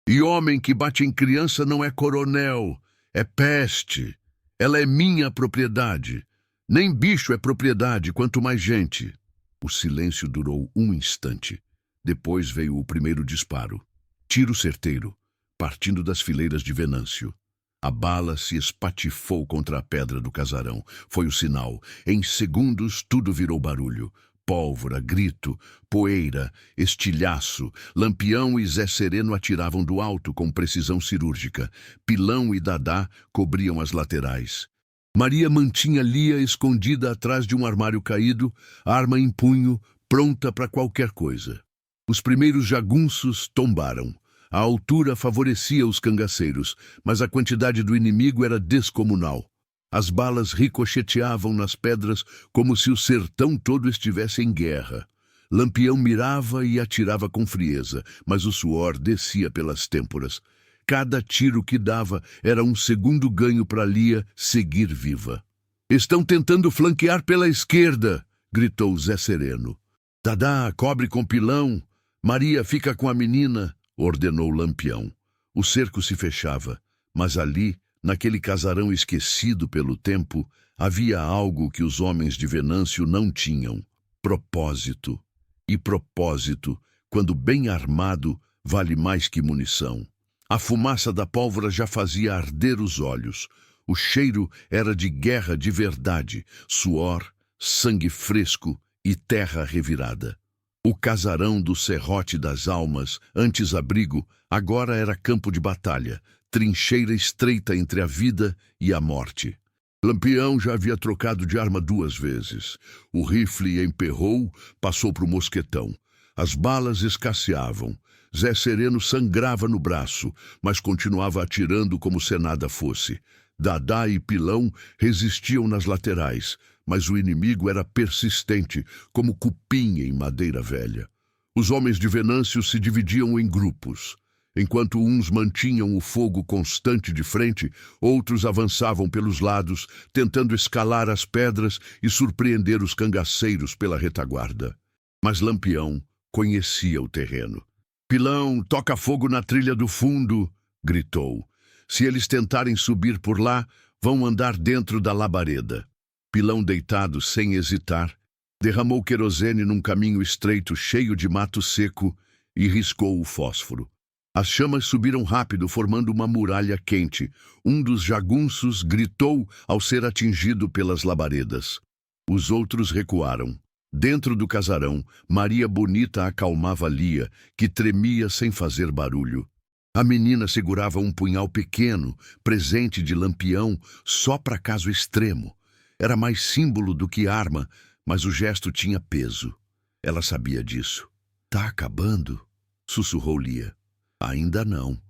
E homem que bate em criança não é coronel, é peste. Ela é minha propriedade. Nem bicho é propriedade, quanto mais gente. O silêncio durou um instante. Depois veio o primeiro disparo. Tiro certeiro, partindo das fileiras de Venâncio. A bala se espatifou contra a pedra do casarão. Foi o sinal. Em segundos, tudo virou barulho. Pólvora, grito, poeira, estilhaço. Lampião e Zé Sereno atiravam do alto com precisão cirúrgica. Pilão e Dadá cobriam as laterais. Maria mantinha Lia escondida atrás de um armário caído, arma em punho, pronta para qualquer coisa. Os primeiros jagunços tombaram. A altura favorecia os cangaceiros, mas a quantidade do inimigo era descomunal. As balas ricocheteavam nas pedras como se o sertão todo estivesse em guerra. Lampião mirava e atirava com frieza, mas o suor descia pelas têmporas. Cada tiro que dava era um segundo ganho para Lia seguir viva. Estão tentando flanquear pela esquerda, gritou Zé Sereno. Dadá, cobre com Pilão. Maria, fica com a menina, ordenou Lampião. O cerco se fechava, mas ali, naquele casarão esquecido pelo tempo, havia algo que os homens de Venâncio não tinham: propósito. E propósito, quando bem armado, vale mais que munição. A fumaça da pólvora já fazia arder os olhos. O cheiro era de guerra de verdade, suor, sangue fresco e terra revirada. O casarão do Serrote das Almas, antes abrigo, agora era campo de batalha, trincheira estreita entre a vida e a morte. Lampião já havia trocado de arma 2 vezes. O rifle emperrou, passou para o mosquetão. As balas escasseavam. Zé Sereno sangrava no braço, mas continuava atirando como se nada fosse. Dadá e Pilão resistiam nas laterais, mas o inimigo era persistente, como cupim em madeira velha. Os homens de Venâncio se dividiam em grupos. Enquanto uns mantinham o fogo constante de frente, outros avançavam pelos lados, tentando escalar as pedras e surpreender os cangaceiros pela retaguarda. Mas Lampião conhecia o terreno. "Pilão, toca fogo na trilha do fundo!" gritou. "Se eles tentarem subir por lá, vão andar dentro da labareda." Pilão, deitado sem hesitar, derramou querosene num caminho estreito cheio de mato seco e riscou o fósforo. As chamas subiram rápido, formando uma muralha quente. Um dos jagunços gritou ao ser atingido pelas labaredas. Os outros recuaram. Dentro do casarão, Maria Bonita acalmava Lia, que tremia sem fazer barulho. A menina segurava um punhal pequeno, presente de Lampião, só para caso extremo. Era mais símbolo do que arma, mas o gesto tinha peso. Ela sabia disso. "Tá acabando?" sussurrou Lia. "Ainda não,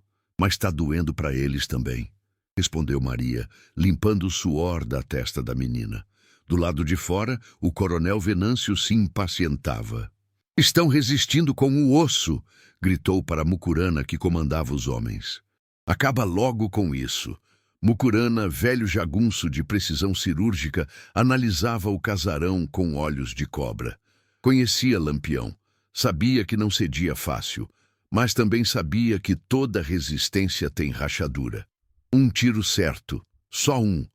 mas está doendo para eles também", respondeu Maria, limpando o suor da testa da menina. Do lado de fora, o coronel Venâncio se impacientava. "Estão resistindo com o osso!" gritou para Mucurana, que comandava os homens. "Acaba logo com isso." Mucurana, velho jagunço de precisão cirúrgica, analisava o casarão com olhos de cobra. Conhecia Lampião, sabia que não cedia fácil, mas também sabia que toda resistência tem rachadura. "Um tiro certo, só um",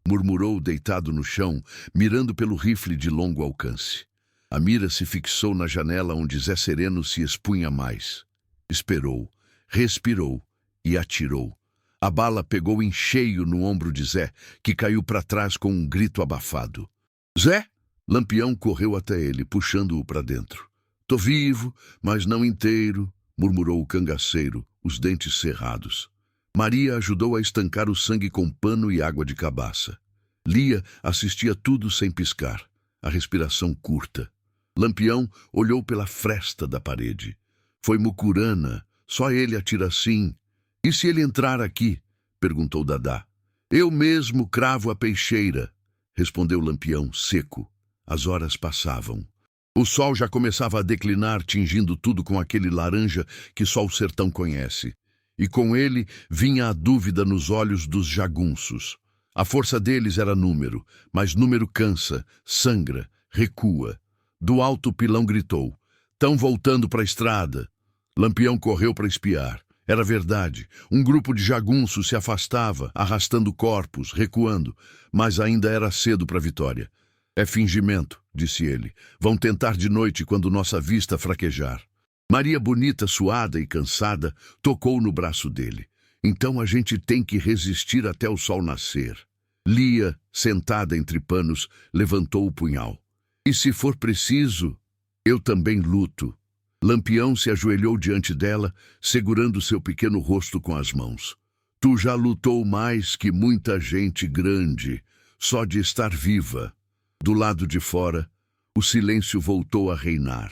murmurou deitado no chão, mirando pelo rifle de longo alcance. A mira se fixou na janela onde Zé Sereno se expunha mais. Esperou, respirou e atirou. A bala pegou em cheio no ombro de Zé, que caiu para trás com um grito abafado. "Zé!" Lampião correu até ele, puxando-o para dentro. "Tô vivo, mas não inteiro", murmurou o cangaceiro, os dentes cerrados. Maria ajudou a estancar o sangue com pano e água de cabaça. Lia assistia tudo sem piscar, a respiração curta. Lampião olhou pela fresta da parede. "Foi Mucurana, só ele atira assim." "E se ele entrar aqui?" perguntou Dadá. "Eu mesmo cravo a peixeira", respondeu Lampião, seco. As horas passavam. O sol já começava a declinar, tingindo tudo com aquele laranja que só o sertão conhece. E com ele vinha a dúvida nos olhos dos jagunços. A força deles era número, mas número cansa, sangra, recua. Do alto, Pilão gritou: "Tão voltando para a estrada." Lampião correu para espiar. Era verdade. Um grupo de jagunços se afastava, arrastando corpos, recuando, mas ainda era cedo para a vitória. "É fingimento", disse ele. "Vão tentar de noite quando nossa vista fraquejar." Maria Bonita, suada e cansada, tocou no braço dele. "Então a gente tem que resistir até o sol nascer." Lia, sentada entre panos, levantou o punhal. "E se for preciso, eu também luto." Lampião se ajoelhou diante dela, segurando seu pequeno rosto com as mãos. "Tu já lutou mais que muita gente grande, só de estar viva." Do lado de fora, o silêncio voltou a reinar.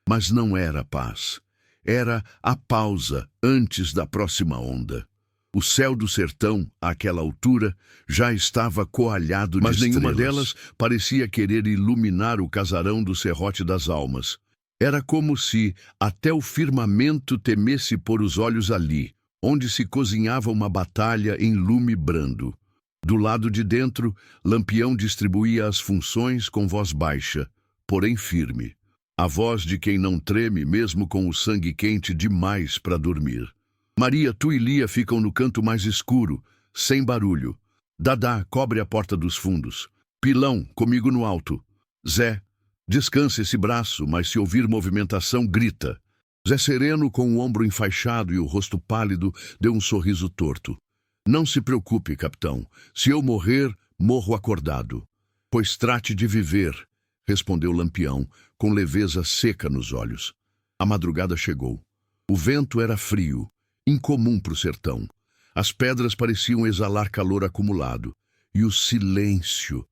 Mas não era paz. Era a pausa antes da próxima onda. O céu do sertão, àquela altura, já estava coalhado de estrelas. Mas nenhuma delas parecia querer iluminar o casarão do Serrote das Almas. Era como se até o firmamento temesse pôr os olhos ali, onde se cozinhava uma batalha em lume brando. Do lado de dentro, Lampião distribuía as funções com voz baixa, porém firme. A voz de quem não treme mesmo com o sangue quente demais para dormir. "Maria, tu e Lia ficam no canto mais escuro, sem barulho. Dadá, cobre a porta dos fundos. Pilão, comigo no alto. Zé, descansa esse braço, mas se ouvir movimentação, grita." Zé Sereno, com o ombro enfaixado e o rosto pálido, deu um sorriso torto. "Não se preocupe, capitão. Se eu morrer, morro acordado." "Pois trate de viver", respondeu Lampião, com leveza seca nos olhos. A madrugada chegou. O vento era frio, incomum para o sertão. As pedras pareciam exalar calor acumulado. E o silêncio.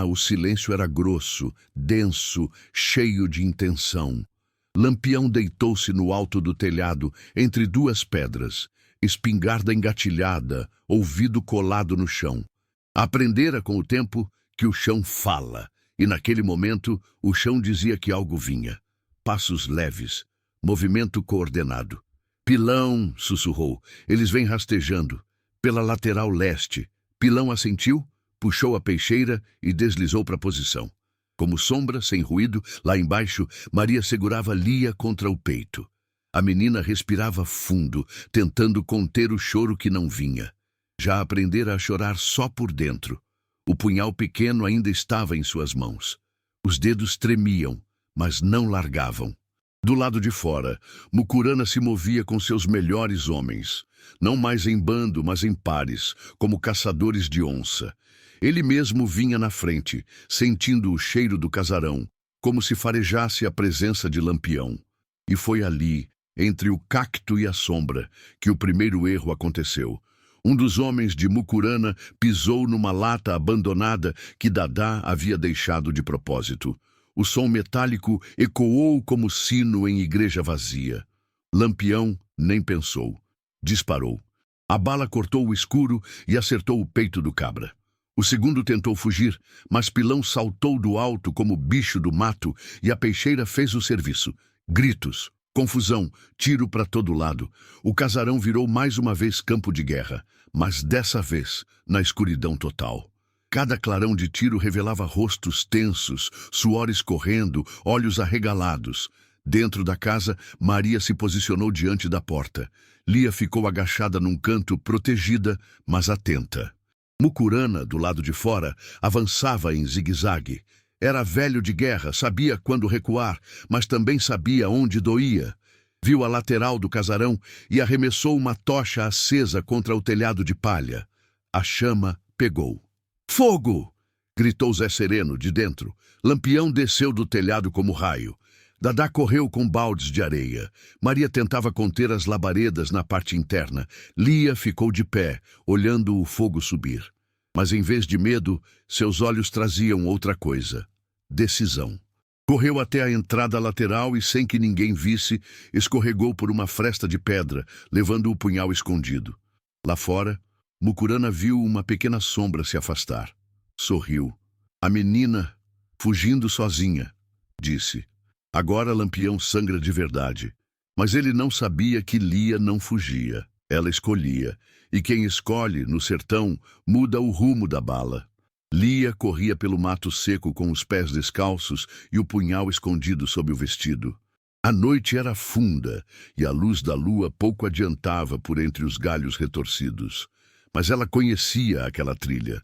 O silêncio era grosso, denso, cheio de intenção. Lampião deitou-se no alto do telhado, entre duas pedras, espingarda engatilhada, ouvido colado no chão. Aprendera com o tempo que o chão fala, e naquele momento o chão dizia que algo vinha. Passos leves, movimento coordenado. Pilão, sussurrou, eles vêm rastejando. Pela lateral leste. Pilão assentiu, puxou a peixeira e deslizou para a posição. Como sombra, sem ruído, lá embaixo, Maria segurava Lia contra o peito. A menina respirava fundo, tentando conter o choro que não vinha. Já aprendera a chorar só por dentro. O punhal pequeno ainda estava em suas mãos. Os dedos tremiam, mas não largavam. Do lado de fora, Mucurana se movia com seus melhores homens. Não mais em bando, mas em pares, como caçadores de onça. Ele mesmo vinha na frente, sentindo o cheiro do casarão, como se farejasse a presença de Lampião. E foi ali, entre o cacto e a sombra, que o primeiro erro aconteceu. Um dos homens de Mucurana pisou numa lata abandonada que Dadá havia deixado de propósito. O som metálico ecoou como sino em igreja vazia. Lampião nem pensou. Disparou. A bala cortou o escuro e acertou o peito do cabra. O segundo tentou fugir, mas Pilão saltou do alto como bicho do mato e a peixeira fez o serviço. Gritos, confusão, tiro para todo lado. O casarão virou mais uma vez campo de guerra, mas dessa vez na escuridão total. Cada clarão de tiro revelava rostos tensos, suores correndo, olhos arregalados. Dentro da casa, Maria se posicionou diante da porta. Lia ficou agachada num canto, protegida, mas atenta. Mucurana, do lado de fora, avançava em zigue-zague. Era velho de guerra, sabia quando recuar, mas também sabia onde doía. Viu a lateral do casarão e arremessou uma tocha acesa contra o telhado de palha. A chama pegou. «Fogo!» gritou Zé Sereno de dentro. Lampião desceu do telhado como raio. Dadá correu com baldes de areia. Maria tentava conter as labaredas na parte interna. Lia ficou de pé, olhando o fogo subir. Mas em vez de medo, seus olhos traziam outra coisa. Decisão. Correu até a entrada lateral e, sem que ninguém visse, escorregou por uma fresta de pedra, levando o punhal escondido. Lá fora, Mucurana viu uma pequena sombra se afastar. Sorriu. A menina, fugindo sozinha, disse. Agora Lampião sangra de verdade. Mas ele não sabia que Lia não fugia. Ela escolhia. E quem escolhe, no sertão, muda o rumo da bala. Lia corria pelo mato seco com os pés descalços e o punhal escondido sob o vestido. A noite era funda e a luz da lua pouco adiantava por entre os galhos retorcidos. Mas ela conhecia aquela trilha.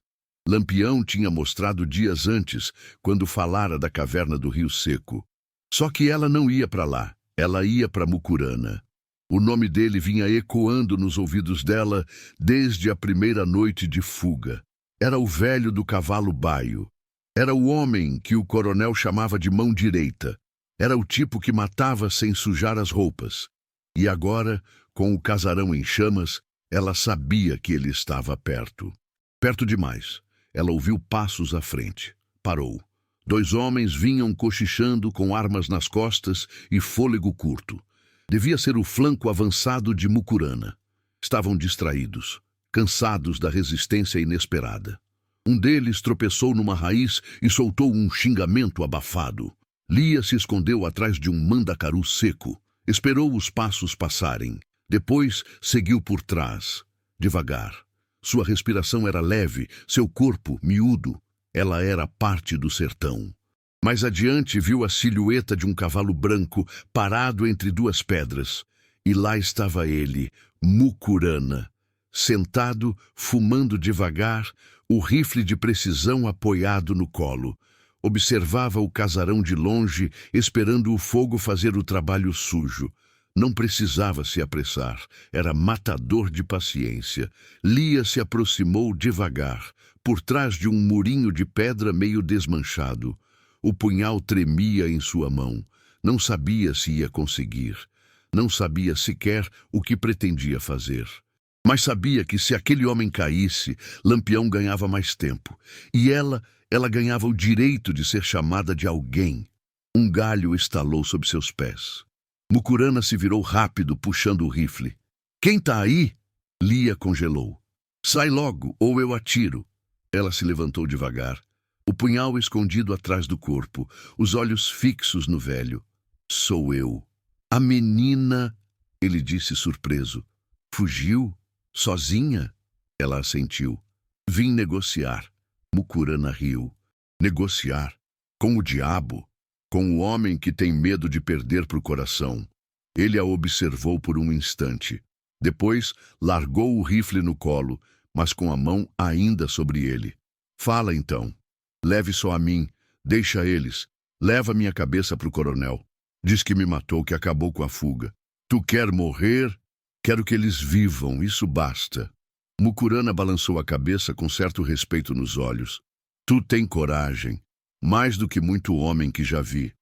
Lampião tinha mostrado dias antes, quando falara da caverna do Rio Seco. Só que ela não ia para lá, ela ia para Mucurana. O nome dele vinha ecoando nos ouvidos dela desde a primeira noite de fuga. Era o velho do cavalo baio. Era o homem que o coronel chamava de mão direita. Era o tipo que matava sem sujar as roupas. E agora, com o casarão em chamas, ela sabia que ele estava perto. Perto demais. Ela ouviu passos à frente. Parou. 2 homens vinham cochichando com armas nas costas e fôlego curto. Devia ser o flanco avançado de Mucurana. Estavam distraídos, cansados da resistência inesperada. Um deles tropeçou numa raiz e soltou um xingamento abafado. Lia se escondeu atrás de um mandacaru seco. Esperou os passos passarem. Depois seguiu por trás, devagar. Sua respiração era leve, seu corpo miúdo. Ela era parte do sertão. Mais adiante viu a silhueta de um cavalo branco parado entre 2 pedras. E lá estava ele, Mucurana, sentado, fumando devagar, o rifle de precisão apoiado no colo. Observava o casarão de longe, esperando o fogo fazer o trabalho sujo. Não precisava se apressar, era matador de paciência. Lia se aproximou devagar, por trás de um murinho de pedra meio desmanchado. O punhal tremia em sua mão. Não sabia se ia conseguir. Não sabia sequer o que pretendia fazer. Mas sabia que se aquele homem caísse, Lampião ganhava mais tempo. E ela ganhava o direito de ser chamada de alguém. Um galho estalou sob seus pés. Mucurana se virou rápido, puxando o rifle. Quem tá aí? Lia congelou. Sai logo, ou eu atiro. Ela se levantou devagar, o punhal escondido atrás do corpo, os olhos fixos no velho. Sou eu. A menina, ele disse surpreso. Fugiu? Sozinha? Ela assentiu. Vim negociar. Mucurana riu. Negociar? Com o diabo? Com o homem que tem medo de perder pro coração. Ele a observou por um instante. Depois, largou o rifle no colo, mas com a mão ainda sobre ele. Fala então. Leve só a mim. Deixa eles. Leva minha cabeça pro coronel. Diz que me matou, que acabou com a fuga. Tu quer morrer? Quero que eles vivam, isso basta. Mucurana balançou a cabeça com certo respeito nos olhos. Tu tem coragem, mais do que muito homem que já vi.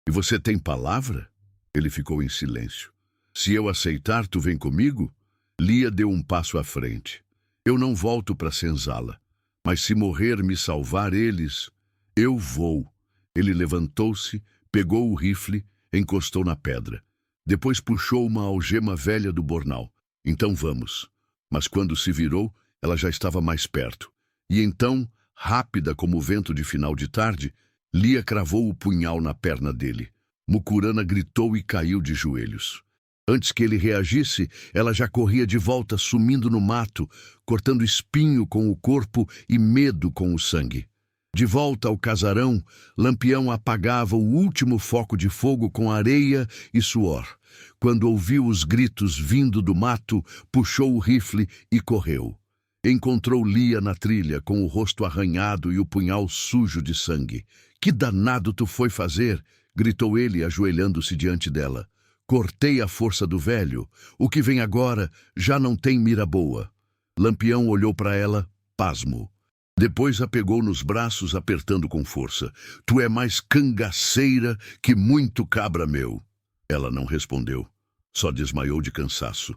E você tem palavra? Ele ficou em silêncio. Se eu aceitar, tu vem comigo? Lia deu um passo à frente. Eu não volto para Senzala, mas se morrer me salvar eles, eu vou. Ele levantou-se, pegou o rifle, encostou na pedra. Depois puxou uma algema velha do bornal. Então vamos. Mas quando se virou, ela já estava mais perto. E então, rápida como o vento de final de tarde, Lia cravou o punhal na perna dele. Mucurana gritou e caiu de joelhos. Antes que ele reagisse, ela já corria de volta, sumindo no mato, cortando espinho com o corpo e medo com o sangue. De volta ao casarão, Lampião apagava o último foco de fogo com areia e suor. Quando ouviu os gritos vindo do mato, puxou o rifle e correu. Encontrou Lia na trilha, com o rosto arranhado e o punhal sujo de sangue. Que danado tu foi fazer? Gritou ele, ajoelhando-se diante dela. Cortei a força do velho. O que vem agora já não tem mira boa. Lampião olhou para ela, pasmo. Depois a pegou nos braços, apertando com força. Tu é mais cangaceira que muito cabra meu. Ela não respondeu, só desmaiou de cansaço.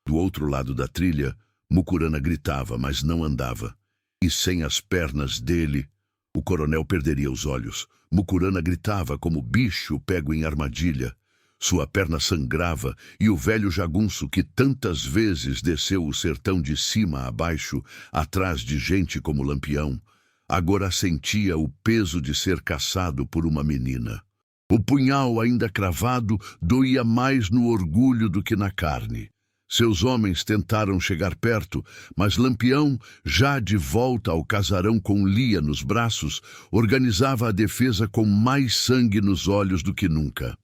Do outro lado da trilha, Mucurana gritava, mas não andava. E sem as pernas dele, o coronel perderia os olhos. Mucurana gritava como bicho pego em armadilha. Sua perna sangrava e o velho jagunço que tantas vezes desceu o sertão de cima a baixo, atrás de gente como Lampião, agora sentia o peso de ser caçado por uma menina. O punhal ainda cravado doía mais no orgulho do que na carne. Seus homens tentaram chegar perto, mas Lampião, já de volta ao casarão com Lia nos braços, organizava a defesa com mais sangue nos olhos do que nunca.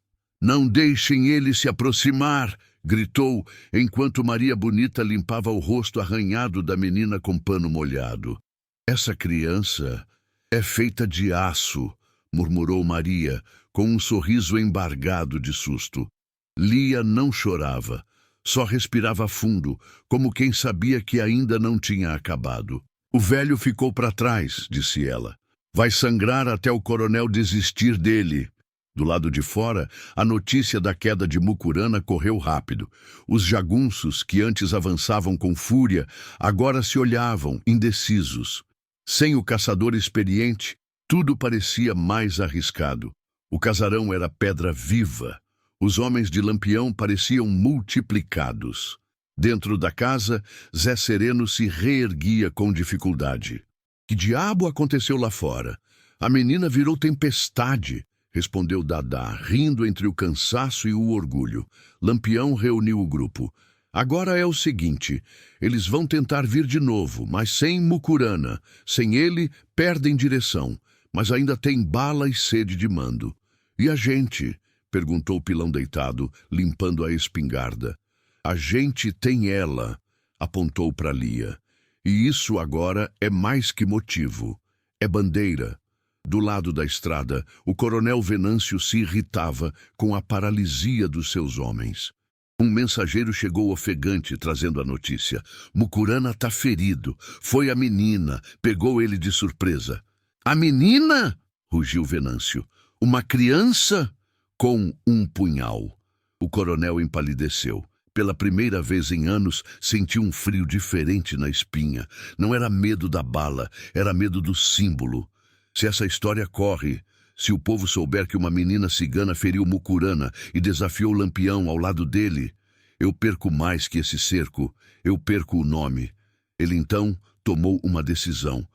Não deixem ele se aproximar, gritou, enquanto Maria Bonita limpava o rosto arranhado da menina com pano molhado. Essa criança é feita de aço, murmurou Maria, com um sorriso embargado de susto. Lia não chorava, só respirava fundo, como quem sabia que ainda não tinha acabado. O velho ficou para trás, disse ela. Vai sangrar até o coronel desistir dele. Do lado de fora, a notícia da queda de Mucurana correu rápido. Os jagunços, que antes avançavam com fúria, agora se olhavam, indecisos. Sem o caçador experiente, tudo parecia mais arriscado. O casarão era pedra viva. Os homens de Lampião pareciam multiplicados. Dentro da casa, Zé Sereno se reerguia com dificuldade. Que diabo aconteceu lá fora? A menina virou tempestade, respondeu Dadá, rindo entre o cansaço e o orgulho. Lampião reuniu o grupo. Agora é o seguinte, eles vão tentar vir de novo, mas sem Mucurana. Sem ele, perdem direção, mas ainda tem bala e sede de mando. E a gente? Perguntou o pilão deitado, limpando a espingarda. A gente tem ela, apontou para Lia. E isso agora é mais que motivo. É bandeira. Do lado da estrada, o coronel Venâncio se irritava com a paralisia dos seus homens. Um mensageiro chegou ofegante, trazendo a notícia. Mucurana tá ferido. Foi a menina. Pegou ele de surpresa. A menina? Rugiu Venâncio. Uma criança? Com um punhal. O coronel empalideceu. Pela primeira vez em anos, sentiu um frio diferente na espinha. Não era medo da bala, era medo do símbolo. Se essa história corre, Se o povo souber que uma menina cigana feriu Mucurana e desafiou Lampião ao lado dele, eu perco mais que esse cerco, eu perco o nome. Ele então tomou uma decisão.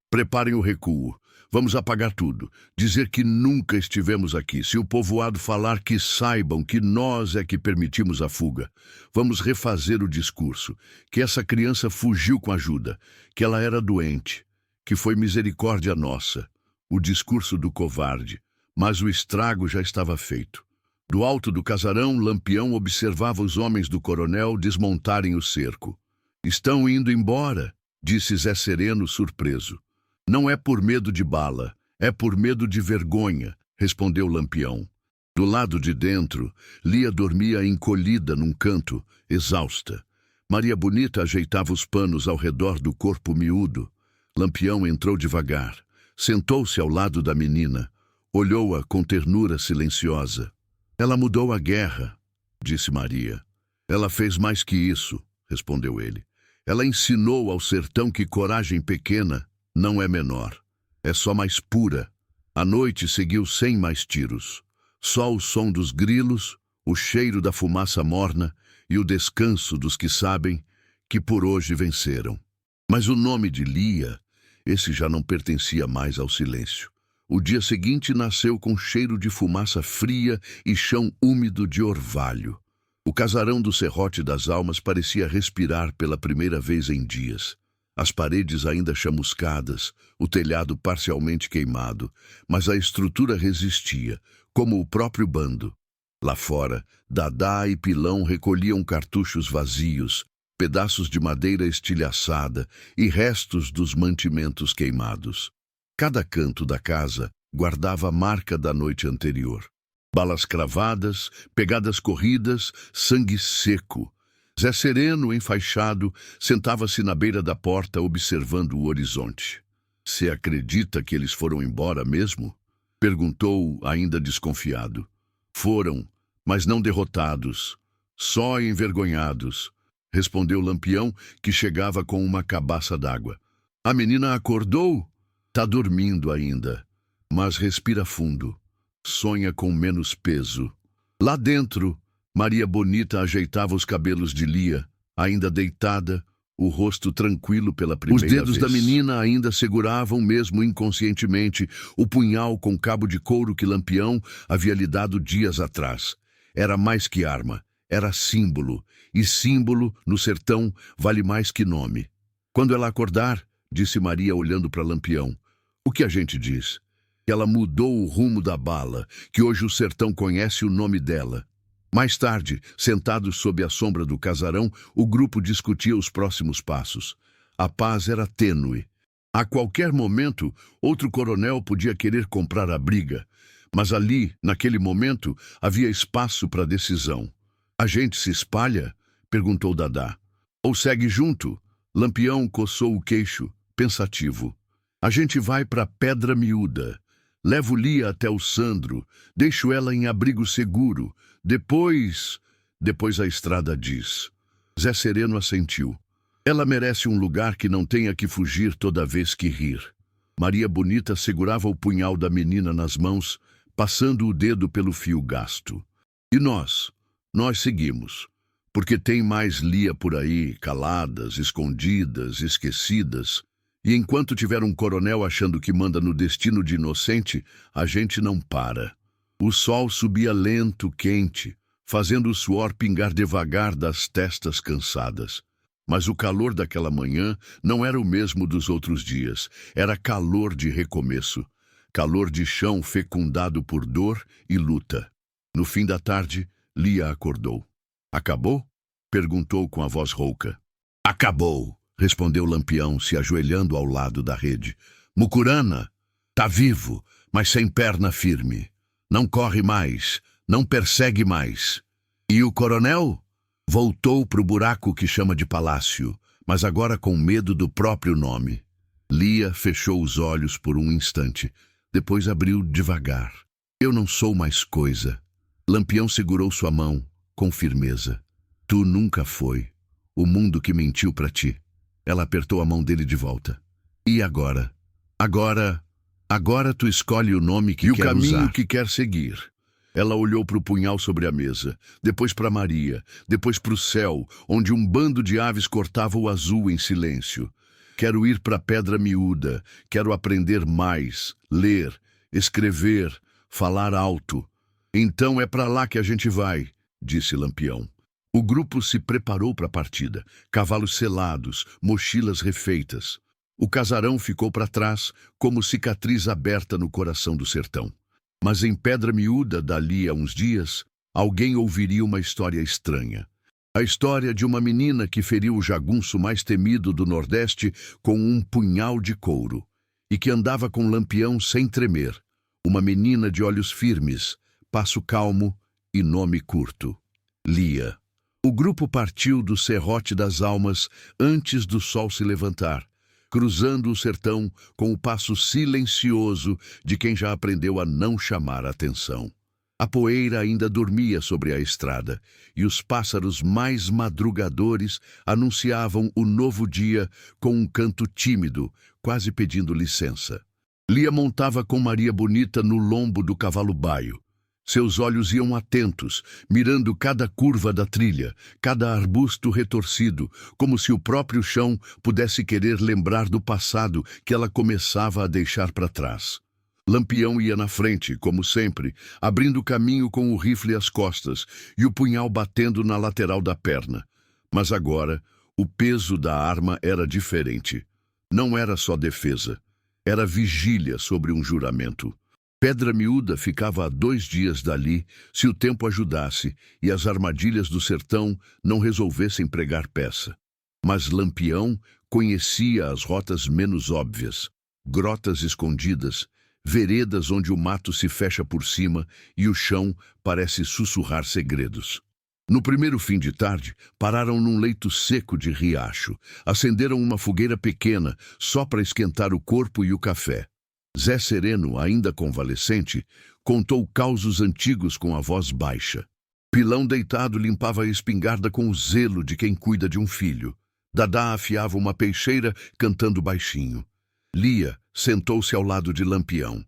Preparem o recuo. Vamos apagar tudo. Dizer que nunca estivemos aqui. Se o povoado falar, que saibam que nós é que permitimos a fuga. Vamos refazer o discurso. Que essa criança fugiu com ajuda. Que ela era doente. Que foi misericórdia nossa. O discurso do covarde. Mas o estrago já estava feito. Do alto do casarão, Lampião observava os homens do coronel desmontarem o cerco. Estão indo embora, disse Zé Sereno surpreso. Não é por medo de bala, é por medo de vergonha, respondeu Lampião. Do lado de dentro, Lia dormia encolhida num canto, exausta. Maria Bonita ajeitava os panos ao redor do corpo miúdo. Lampião entrou devagar, sentou-se ao lado da menina, olhou-a com ternura silenciosa. Ela mudou a guerra, disse Maria. Ela fez mais que isso, respondeu ele. Ela ensinou ao sertão que coragem pequena não é menor, é só mais pura. A noite seguiu sem mais tiros. Só o som dos grilos, o cheiro da fumaça morna e o descanso dos que sabem que por hoje venceram. Mas o nome de Lia, esse já não pertencia mais ao silêncio. O dia seguinte nasceu com cheiro de fumaça fria e chão úmido de orvalho. O casarão do Serrote das Almas parecia respirar pela primeira vez em dias. As paredes ainda chamuscadas, o telhado parcialmente queimado, mas a estrutura resistia, como o próprio bando. Lá fora, Dadá e Pilão recolhiam cartuchos vazios, pedaços de madeira estilhaçada e restos dos mantimentos queimados. Cada canto da casa guardava a marca da noite anterior. Balas cravadas, pegadas corridas, sangue seco. Zé Sereno, enfaixado, sentava-se na beira da porta observando o horizonte. "Você acredita que eles foram embora mesmo?" Perguntou, ainda desconfiado. "Foram, mas não derrotados, só envergonhados", respondeu Lampião, que chegava com uma cabaça d'água. "A menina acordou? Tá dormindo ainda, mas respira fundo. Sonha com menos peso." Lá dentro, Maria Bonita ajeitava os cabelos de Lia, ainda deitada, o rosto tranquilo pela primeira vez. Os dedos da menina ainda seguravam, mesmo inconscientemente, o punhal com cabo de couro que Lampião havia lhe dado dias atrás. Era mais que arma, era símbolo, e símbolo, no sertão, vale mais que nome. "Quando ela acordar", disse Maria olhando para Lampião, "o que a gente diz? Que ela mudou o rumo da bala, que hoje o sertão conhece o nome dela." Mais tarde, sentados sob a sombra do casarão, o grupo discutia os próximos passos. A paz era tênue. A qualquer momento, outro coronel podia querer comprar a briga, mas ali, naquele momento, havia espaço para decisão. "A gente se espalha?" perguntou Dadá. "Ou segue junto?" Lampião coçou o queixo, pensativo. "A gente vai para Pedra Miúda. Levo Lia até o Sandro, deixo ela em abrigo seguro. Depois a estrada diz." Zé Sereno assentiu. "Ela merece um lugar que não tenha que fugir toda vez que rir." Maria Bonita segurava o punhal da menina nas mãos, passando o dedo pelo fio gasto. "E nós? Nós seguimos. Porque tem mais Lia por aí, caladas, escondidas, esquecidas. E enquanto tiver um coronel achando que manda no destino de inocente, a gente não para." O sol subia lento, quente, fazendo o suor pingar devagar das testas cansadas. Mas o calor daquela manhã não era o mesmo dos outros dias. Era calor de recomeço. Calor de chão fecundado por dor e luta. No fim da tarde, Lia acordou. "Acabou?" perguntou com a voz rouca. "Acabou", respondeu Lampião, se ajoelhando ao lado da rede. "Mucurana tá vivo, mas sem perna firme. Não corre mais, não persegue mais. E o coronel? Voltou pro buraco que chama de palácio, mas agora com medo do próprio nome." Lia fechou os olhos por um instante, depois abriu devagar. "Eu não sou mais coisa." Lampião segurou sua mão, com firmeza. "Tu nunca foi. O mundo que mentiu para ti." Ela apertou a mão dele de volta. "E agora?" Agora tu escolhe o nome que E o quer caminho usar. que quer seguir. Ela olhou para o punhal sobre a mesa, depois para Maria, depois para o céu, onde um bando de aves cortava o azul em silêncio. Quero ir para a Pedra Miúda, quero aprender mais, ler, escrever, falar alto. Então é para lá que a gente vai, disse Lampião. O grupo se preparou para a partida, cavalos selados, mochilas refeitas. O casarão ficou para trás, como cicatriz aberta no coração do sertão. Mas em Pedra Miúda, dali a uns dias, alguém ouviria uma história estranha. A história de uma menina que feriu o jagunço mais temido do Nordeste com um punhal de couro, e que andava com Lampião sem tremer. Uma menina de olhos firmes, passo calmo e nome curto. Lia. O grupo partiu do Serrote das Almas antes do sol se levantar, cruzando o sertão com o passo silencioso de quem já aprendeu a não chamar a atenção. A poeira ainda dormia sobre a estrada, e os pássaros mais madrugadores anunciavam o novo dia com um canto tímido, quase pedindo licença. Lia montava com Maria Bonita no lombo do cavalo baio. Seus olhos iam atentos, mirando cada curva da trilha, cada arbusto retorcido, como se o próprio chão pudesse querer lembrar do passado que ela começava a deixar para trás. Lampião ia na frente, como sempre, abrindo caminho com o rifle às costas e o punhal batendo na lateral da perna. Mas agora, o peso da arma era diferente. Não era só defesa, era vigília sobre um juramento. Pedra Miúda ficava a 2 dias dali, se o tempo ajudasse e as armadilhas do sertão não resolvessem pregar peça. Mas Lampião conhecia as rotas menos óbvias, grotas escondidas, veredas onde o mato se fecha por cima e o chão parece sussurrar segredos. No primeiro fim de tarde, pararam num leito seco de riacho, acenderam uma fogueira pequena só para esquentar o corpo e o café. Zé Sereno, ainda convalescente, contou causos antigos com a voz baixa. Pilão deitado limpava a espingarda com o zelo de quem cuida de um filho. Dadá afiava uma peixeira cantando baixinho. Lia sentou-se ao lado de Lampião.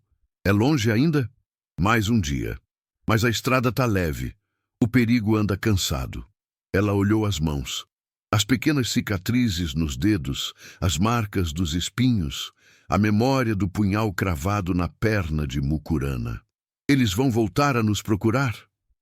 É longe ainda? Mais um dia. Mas a estrada tá leve. O perigo anda cansado. Ela olhou as mãos. As pequenas cicatrizes nos dedos, as marcas dos espinhos, a memória do punhal cravado na perna de Mucurana. Eles vão voltar a nos procurar?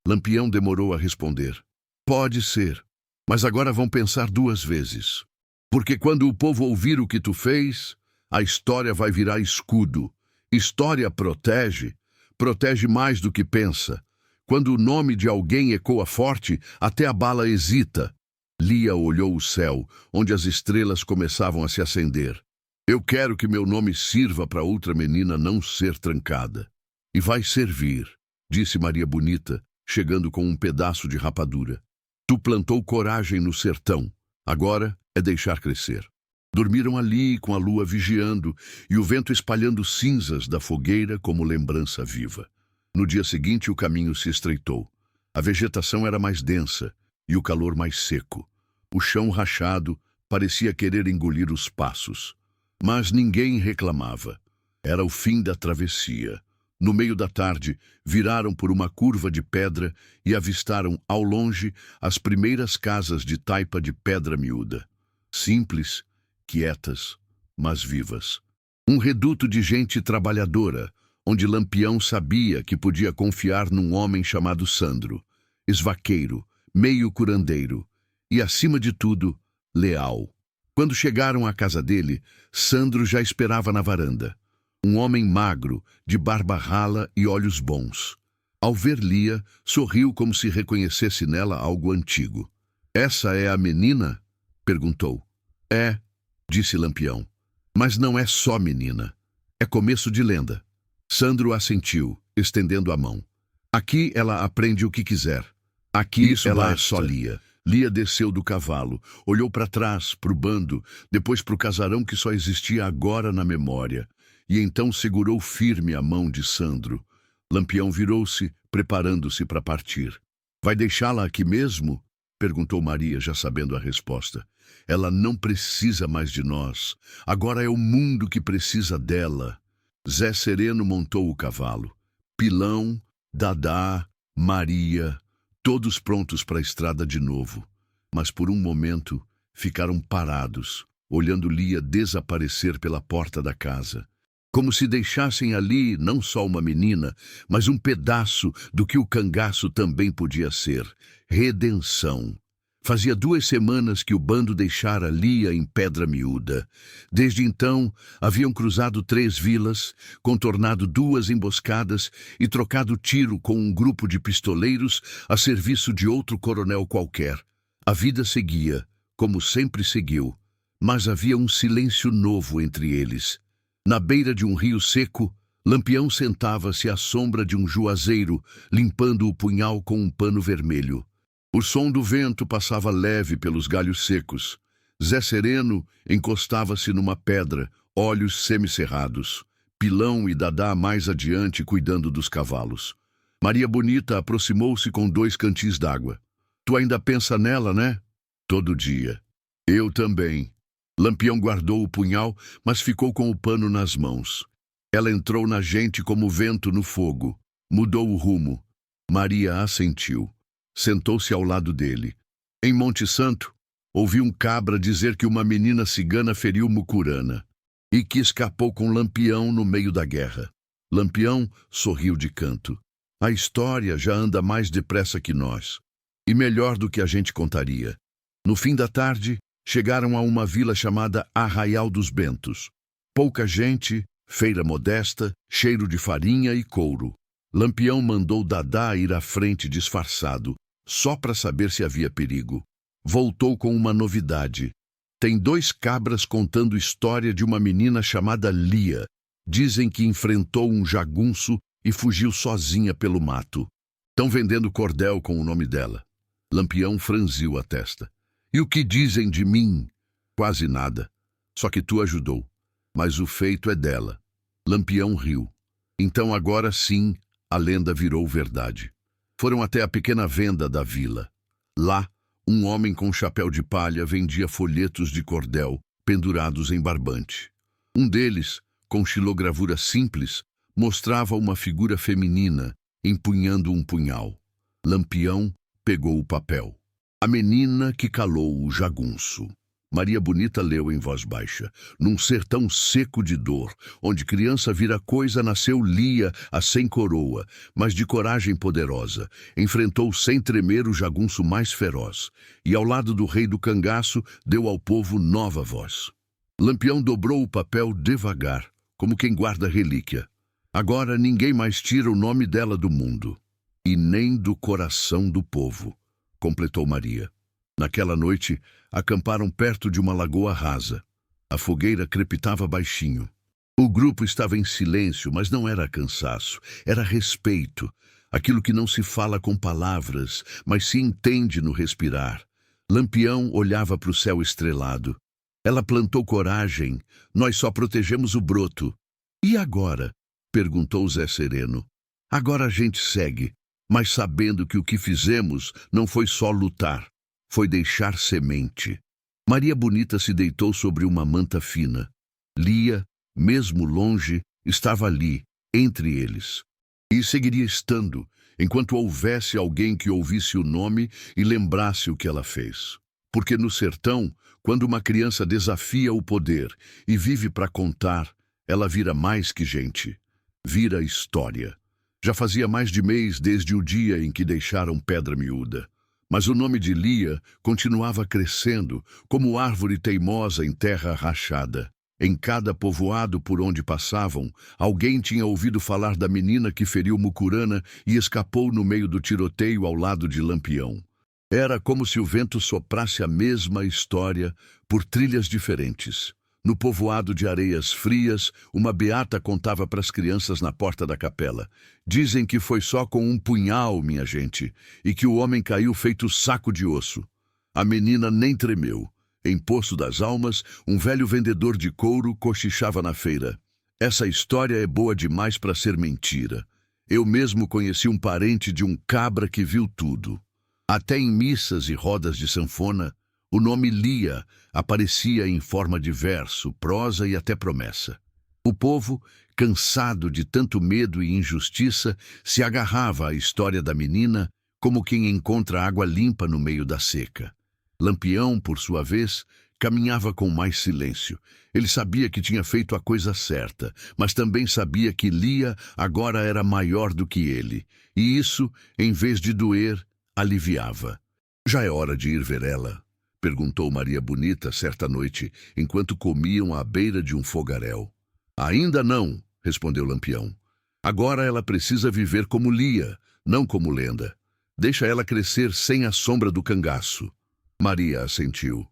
Lampião demorou a responder. Pode ser, mas agora vão pensar 2 vezes. Porque quando o povo ouvir o que tu fez, a história vai virar escudo. História protege, protege mais do que pensa. Quando o nome de alguém ecoa forte, até a bala hesita. Lia olhou o céu, onde as estrelas começavam a se acender. Eu quero que meu nome sirva para outra menina não ser trancada. E vai servir, disse Maria Bonita, chegando com um pedaço de rapadura. Tu plantou coragem no sertão. Agora é deixar crescer. Dormiram ali com a lua vigiando e o vento espalhando cinzas da fogueira como lembrança viva. No dia seguinte o caminho se estreitou. A vegetação era mais densa e o calor mais seco. O chão rachado parecia querer engolir os passos. Mas ninguém reclamava. Era o fim da travessia. No meio da tarde, viraram por uma curva de pedra e avistaram, ao longe, as primeiras casas de taipa de Pedra Miúda. Simples, quietas, mas vivas. Um reduto de gente trabalhadora, onde Lampião sabia que podia confiar num homem chamado Sandro, esvaqueiro, meio curandeiro e, acima de tudo, leal. Quando chegaram à casa dele, Sandro já esperava na varanda. Um homem magro, de barba rala e olhos bons. Ao ver Lia, sorriu como se reconhecesse nela algo antigo. Essa é a menina? Perguntou. É, disse Lampião. Mas não é só menina. É começo de lenda. Sandro assentiu, estendendo a mão. Aqui ela aprende o que quiser. Aqui Isso ela é basta. só Lia. Lia desceu do cavalo, olhou para trás, para o bando, depois para o casarão que só existia agora na memória, e então segurou firme a mão de Sandro. Lampião virou-se, preparando-se para partir. Vai deixá-la aqui mesmo? Perguntou Maria, já sabendo a resposta. Ela não precisa mais de nós. Agora é o mundo que precisa dela. Zé Sereno montou o cavalo. Pilão, Dadá, Maria, todos prontos para a estrada de novo. Mas por um momento ficaram parados, olhando Lia desaparecer pela porta da casa. Como se deixassem ali não só uma menina, mas um pedaço do que o cangaço também podia ser: redenção. Fazia 2 semanas que o bando deixara Lia em Pedra Miúda. Desde então, haviam cruzado 3 vilas, contornado 2 emboscadas e trocado tiro com um grupo de pistoleiros a serviço de outro coronel qualquer. A vida seguia, como sempre seguiu, mas havia um silêncio novo entre eles. Na beira de um rio seco, Lampião sentava-se à sombra de um juazeiro, limpando o punhal com um pano vermelho. O som do vento passava leve pelos galhos secos. Zé Sereno encostava-se numa pedra, olhos semicerrados. Pilão e Dadá mais adiante cuidando dos cavalos. Maria Bonita aproximou-se com 2 cantis d'água. Tu ainda pensa nela, né? Todo dia. Eu também. Lampião guardou o punhal, mas ficou com o pano nas mãos. Ela entrou na gente como vento no fogo. Mudou o rumo. Maria assentiu. Sentou-se ao lado dele. Em Monte Santo, ouvi um cabra dizer que uma menina cigana feriu Mucurana e que escapou com Lampião no meio da guerra. Lampião sorriu de canto. A história já anda mais depressa que nós, e melhor do que a gente contaria. No fim da tarde, chegaram a uma vila chamada Arraial dos Bentos. Pouca gente, feira modesta, cheiro de farinha e couro. Lampião mandou Dadá ir à frente disfarçado, só para saber se havia perigo. Voltou com uma novidade. Tem 2 cabras contando história de uma menina chamada Lia. Dizem que enfrentou um jagunço e fugiu sozinha pelo mato. Estão vendendo cordel com o nome dela. Lampião franziu a testa. E o que dizem de mim? Quase nada. Só que tu ajudou. Mas o feito é dela. Lampião riu. Então agora sim, a lenda virou verdade. Foram até a pequena venda da vila. Lá, um homem com chapéu de palha vendia folhetos de cordel pendurados em barbante. Um deles, com xilogravura simples, mostrava uma figura feminina empunhando um punhal. Lampião pegou o papel. A menina que calou o jagunço. Maria Bonita leu em voz baixa. Num sertão seco de dor, onde criança vira coisa, nasceu Lia, a sem coroa, mas de coragem poderosa. Enfrentou sem tremer o jagunço mais feroz. E ao lado do rei do cangaço, deu ao povo nova voz. Lampião dobrou o papel devagar, como quem guarda relíquia. Agora ninguém mais tira o nome dela do mundo. E nem do coração do povo, completou Maria. Naquela noite, acamparam perto de uma lagoa rasa. A fogueira crepitava baixinho. O grupo estava em silêncio, mas não era cansaço, era respeito. Aquilo que não se fala com palavras, mas se entende no respirar. Lampião olhava para o céu estrelado. Ela plantou coragem, nós só protegemos o broto. E agora? Perguntou Zé Sereno. Agora a gente segue, mas sabendo que o que fizemos não foi só lutar. Foi deixar semente. Maria Bonita se deitou sobre uma manta fina. Lia, mesmo longe, estava ali, entre eles. E seguiria estando, enquanto houvesse alguém que ouvisse o nome e lembrasse o que ela fez. Porque no sertão, quando uma criança desafia o poder e vive para contar, ela vira mais que gente. Vira história. Já fazia mais de mês desde o dia em que deixaram Pedra Miúda. Mas o nome de Lia continuava crescendo, como árvore teimosa em terra rachada. Em cada povoado por onde passavam, alguém tinha ouvido falar da menina que feriu Mucurana e escapou no meio do tiroteio ao lado de Lampião. Era como se o vento soprasse a mesma história por trilhas diferentes. No povoado de Areias Frias, uma beata contava para as crianças na porta da capela. Dizem que foi só com um punhal, minha gente, e que o homem caiu feito saco de osso. A menina nem tremeu. Em Poço das Almas, um velho vendedor de couro cochichava na feira. Essa história é boa demais para ser mentira. Eu mesmo conheci um parente de um cabra que viu tudo. Até em missas e rodas de sanfona, o nome Lia aparecia em forma de verso, prosa e até promessa. O povo, cansado de tanto medo e injustiça, se agarrava à história da menina como quem encontra água limpa no meio da seca. Lampião, por sua vez, caminhava com mais silêncio. Ele sabia que tinha feito a coisa certa, mas também sabia que Lia agora era maior do que ele, e isso, em vez de doer, aliviava. "Já é hora de ir ver ela?" perguntou Maria Bonita certa noite, enquanto comiam à beira de um fogaréu. "Ainda não", respondeu Lampião. "Agora ela precisa viver como Lia, não como lenda. Deixa ela crescer sem a sombra do cangaço." Maria assentiu,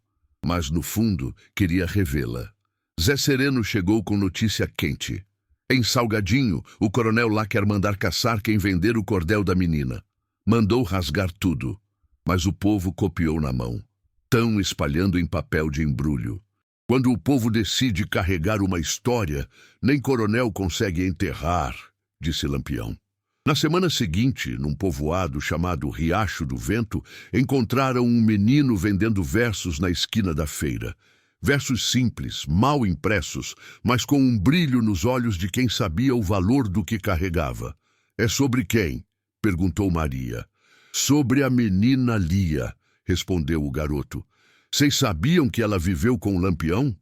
mas no fundo queria revê-la. Zé Sereno chegou com notícia quente. Em Salgadinho, o coronel lá quer mandar caçar quem vender o cordel da menina. Mandou rasgar tudo, mas o povo copiou na mão. Tão espalhando em papel de embrulho. Quando o povo decide carregar uma história, nem coronel consegue enterrar, disse Lampião. Na semana seguinte, num povoado chamado Riacho do Vento, encontraram um menino vendendo versos na esquina da feira. Versos simples, mal impressos, mas com um brilho nos olhos de quem sabia o valor do que carregava. "É sobre quem?" perguntou Maria. "Sobre a menina Lia", respondeu o garoto. "Vocês sabiam que ela viveu com o Lampião?"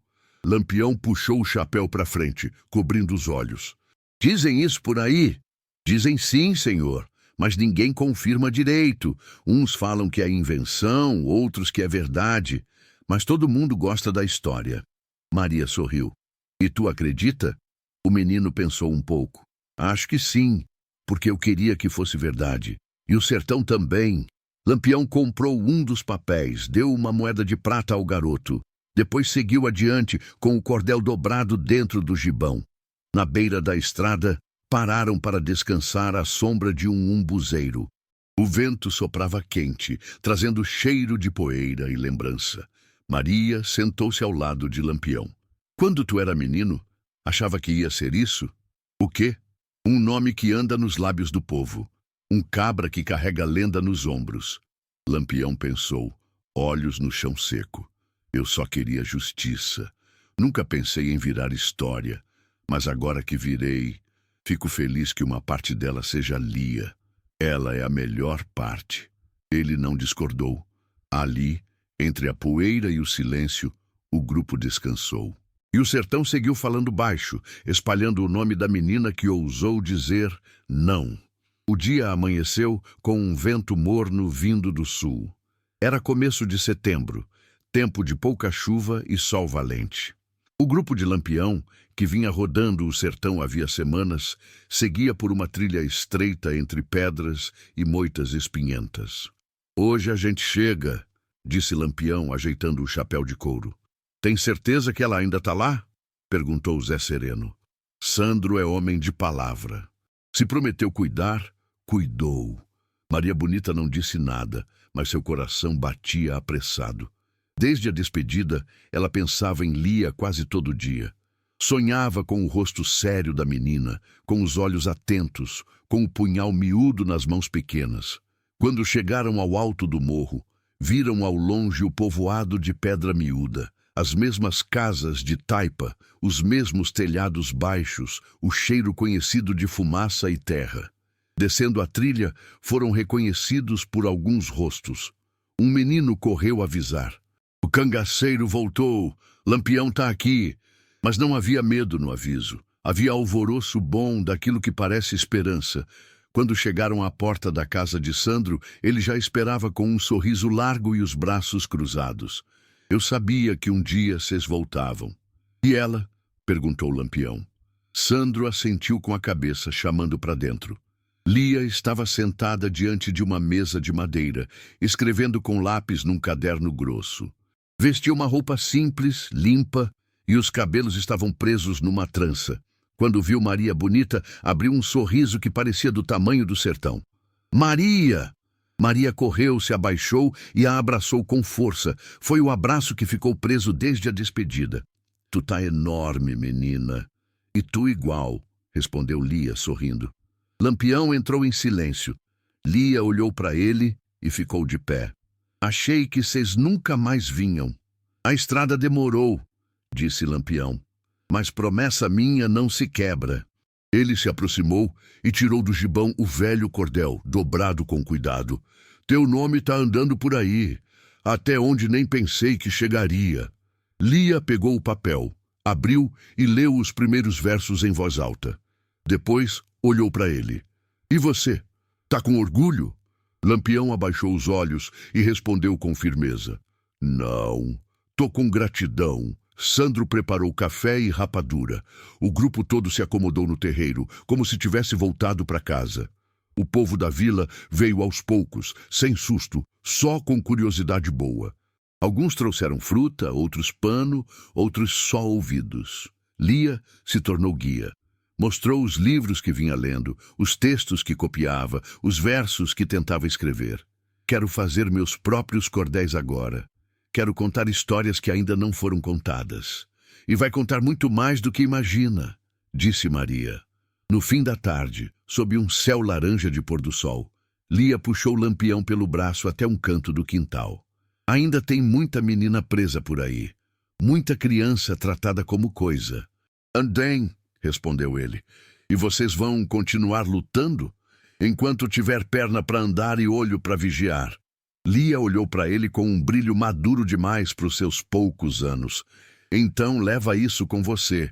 Lampião puxou o chapéu para frente, cobrindo os olhos. "Dizem isso por aí?" "Dizem sim, senhor, mas ninguém confirma direito. Uns falam que é invenção, outros que é verdade. Mas todo mundo gosta da história." Maria sorriu. "E tu acredita?" O menino pensou um pouco. "Acho que sim, porque eu queria que fosse verdade. E o sertão também." Lampião comprou um dos papéis, deu uma moeda de prata ao garoto. Depois seguiu adiante com o cordel dobrado dentro do gibão. Na beira da estrada, pararam para descansar à sombra de um umbuzeiro. O vento soprava quente, trazendo cheiro de poeira e lembrança. Maria sentou-se ao lado de Lampião. "Quando tu era menino, achava que ia ser isso?" "O quê?" "Um nome que anda nos lábios do povo. Um cabra que carrega lenda nos ombros." Lampião pensou, olhos no chão seco. "Eu só queria justiça. Nunca pensei em virar história. Mas agora que virei, fico feliz que uma parte dela seja Lia. Ela é a melhor parte." Ele não discordou. Ali, entre a poeira e o silêncio, o grupo descansou. E o sertão seguiu falando baixo, espalhando o nome da menina que ousou dizer não. O dia amanheceu com um vento morno vindo do sul. Era começo de setembro, tempo de pouca chuva e sol valente. O grupo de Lampião, que vinha rodando o sertão havia semanas, seguia por uma trilha estreita entre pedras e moitas espinhentas. "Hoje a gente chega", disse Lampião, ajeitando o chapéu de couro. "Tem certeza que ela ainda está lá?" perguntou Zé Sereno. "Sandro é homem de palavra. Se prometeu cuidar, cuidou." Maria Bonita não disse nada, mas seu coração batia apressado. Desde a despedida, ela pensava em Lia quase todo dia. Sonhava com o rosto sério da menina, com os olhos atentos, com o punhal miúdo nas mãos pequenas. Quando chegaram ao alto do morro, viram ao longe o povoado de pedra miúda, as mesmas casas de taipa, os mesmos telhados baixos, o cheiro conhecido de fumaça e terra. Descendo a trilha, foram reconhecidos por alguns rostos. Um menino correu avisar. "O cangaceiro voltou, Lampião está aqui." Mas não havia medo no aviso. Havia alvoroço bom daquilo que parece esperança. Quando chegaram à porta da casa de Sandro, ele já esperava com um sorriso largo e os braços cruzados. "Eu sabia que um dia vocês voltavam." "E ela?" perguntou Lampião. Sandro assentiu com a cabeça, chamando para dentro. Lia estava sentada diante de uma mesa de madeira, escrevendo com lápis num caderno grosso. Vestia uma roupa simples, limpa, e os cabelos estavam presos numa trança. Quando viu Maria Bonita, abriu um sorriso que parecia do tamanho do sertão. "Maria!" Maria correu, se abaixou e a abraçou com força. Foi o abraço que ficou preso desde a despedida. "Tu tá enorme, menina." "E tu igual", respondeu Lia, sorrindo. Lampião entrou em silêncio. Lia olhou para ele e ficou de pé. "Achei que vocês nunca mais vinham." "A estrada demorou", disse Lampião. mas promessa minha não se quebra. Ele se aproximou e tirou do gibão o velho cordel, dobrado com cuidado. Teu nome tá andando por aí, até onde nem pensei que chegaria. Lia pegou o papel, abriu e leu os primeiros versos em voz alta. Depois olhou para ele. E você? Tá com orgulho? Lampião abaixou os olhos e respondeu com firmeza. Não, tô com gratidão. Sandro preparou café e rapadura. O grupo todo se acomodou no terreiro, como se tivesse voltado para casa. O povo da vila veio aos poucos, sem susto, só com curiosidade boa. Alguns trouxeram fruta, outros pano, outros só ouvidos. Lia se tornou guia. Mostrou os livros que vinha lendo, os textos que copiava, os versos que tentava escrever. Quero fazer meus próprios cordéis agora. Quero contar histórias que ainda não foram contadas. E vai contar muito mais do que imagina, disse Maria. No fim da tarde, sob um céu laranja de pôr do sol, Lia puxou Lampião pelo braço até um canto do quintal. Ainda tem muita menina presa por aí. Muita criança tratada como coisa. Andem, respondeu ele. E vocês vão continuar lutando? Enquanto tiver perna para andar e olho para vigiar. Lia olhou para ele com um brilho maduro demais para os seus poucos anos. Então leva isso com você.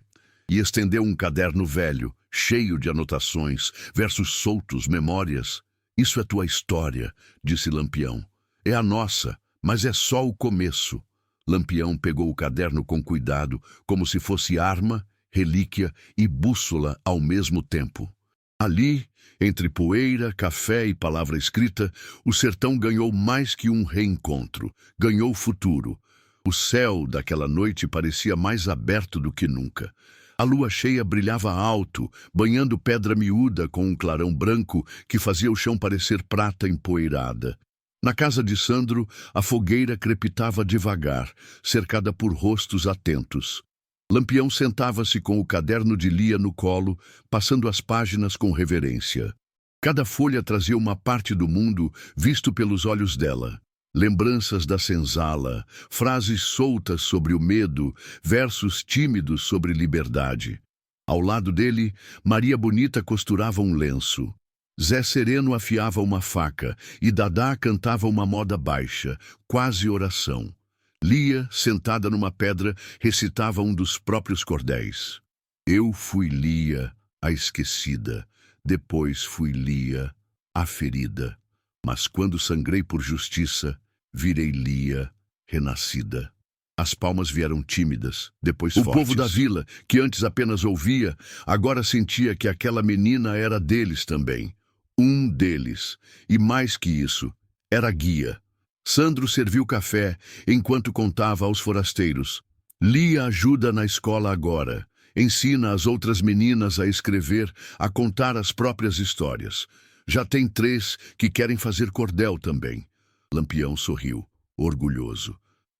E estendeu um caderno velho, cheio de anotações, versos soltos, memórias. Isso é tua história, disse Lampião. É a nossa, mas é só o começo. Lampião pegou o caderno com cuidado, como se fosse arma, relíquia e bússola ao mesmo tempo. Ali, entre poeira, café e palavra escrita, o sertão ganhou mais que um reencontro, ganhou futuro. O céu daquela noite parecia mais aberto do que nunca. A lua cheia brilhava alto, banhando pedra miúda com um clarão branco que fazia o chão parecer prata empoeirada. Na casa de Sandro, a fogueira crepitava devagar, cercada por rostos atentos. Lampião sentava-se com o caderno de Lia no colo, passando as páginas com reverência. Cada folha trazia uma parte do mundo visto pelos olhos dela. Lembranças da senzala, frases soltas sobre o medo, versos tímidos sobre liberdade. Ao lado dele, Maria Bonita costurava um lenço. Zé Sereno afiava uma faca e Dadá cantava uma moda baixa, quase oração. Lia, sentada numa pedra, recitava um dos próprios cordéis. Eu fui Lia, a esquecida, depois fui Lia, a ferida. Mas quando sangrei por justiça, virei Lia, renascida. As palmas vieram tímidas, depois fortes. O povo da vila, que antes apenas ouvia, agora sentia que aquela menina era deles também. Um deles. E mais que isso, era guia. Sandro serviu café enquanto contava aos forasteiros. Lia ajuda na escola agora. Ensina as outras meninas a escrever, a contar as próprias histórias. Já tem 3 que querem fazer cordel também. Lampião sorriu, orgulhoso.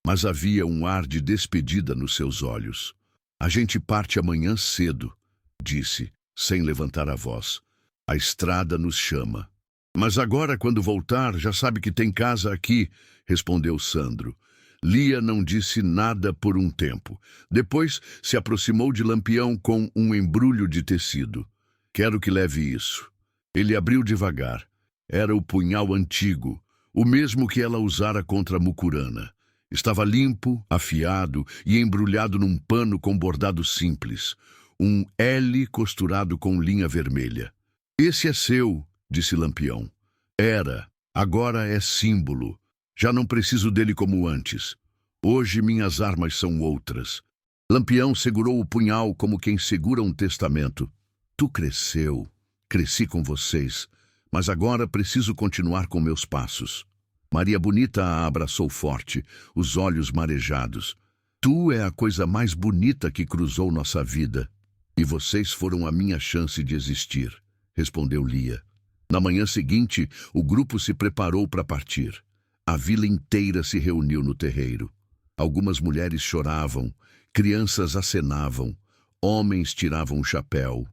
Mas havia um ar de despedida nos seus olhos. A gente parte amanhã cedo, disse, sem levantar a voz. A estrada nos chama. Mas agora, quando voltar, já sabe que tem casa aqui, respondeu Sandro. Lia não disse nada por um tempo. Depois se aproximou de Lampião com um embrulho de tecido. Quero que leve isso. Ele abriu devagar. Era o punhal antigo, o mesmo que ela usara contra a mucurana. Estava limpo, afiado e embrulhado num pano com bordado simples. Um L costurado com linha vermelha. Esse é seu, disse Lampião. Era, agora é símbolo. Já não preciso dele como antes. Hoje minhas armas são outras. Lampião segurou o punhal como quem segura um testamento. Tu cresceu, cresci com vocês, mas agora preciso continuar com meus passos. Maria Bonita a abraçou forte, os olhos marejados. Tu é a coisa mais bonita que cruzou nossa vida. E vocês foram a minha chance de existir, respondeu Lia. Na manhã seguinte, o grupo se preparou para partir. A vila inteira se reuniu no terreiro. Algumas mulheres choravam, crianças acenavam, homens tiravam o chapéu.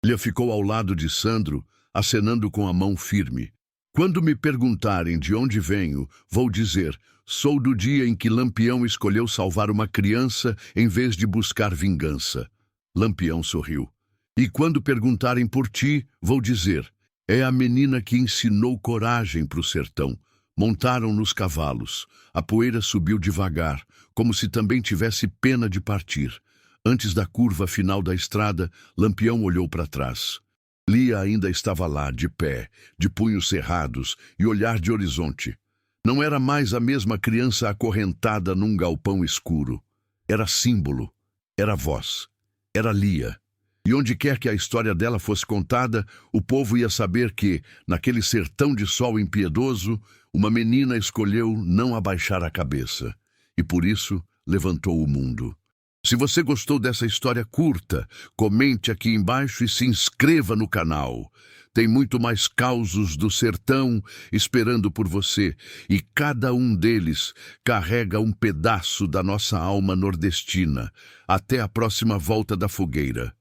Lia ficou ao lado de Sandro, acenando com a mão firme. Quando me perguntarem de onde venho, vou dizer, sou do dia em que Lampião escolheu salvar uma criança em vez de buscar vingança. Lampião sorriu. E quando perguntarem por ti, vou dizer, é a menina que ensinou coragem para o sertão. Montaram nos cavalos. A poeira subiu devagar, como se também tivesse pena de partir. Antes da curva final da estrada, Lampião olhou para trás. Lia ainda estava lá, de pé, de punhos cerrados e olhar de horizonte. Não era mais a mesma criança acorrentada num galpão escuro. Era símbolo, era voz, era Lia. E onde quer que a história dela fosse contada, o povo ia saber que, naquele sertão de sol impiedoso, uma menina escolheu não abaixar a cabeça. E por isso levantou o mundo. Se você gostou dessa história curta, comente aqui embaixo e se inscreva no canal. Tem muito mais causos do sertão esperando por você, e cada um deles carrega um pedaço da nossa alma nordestina. Até a próxima volta da fogueira.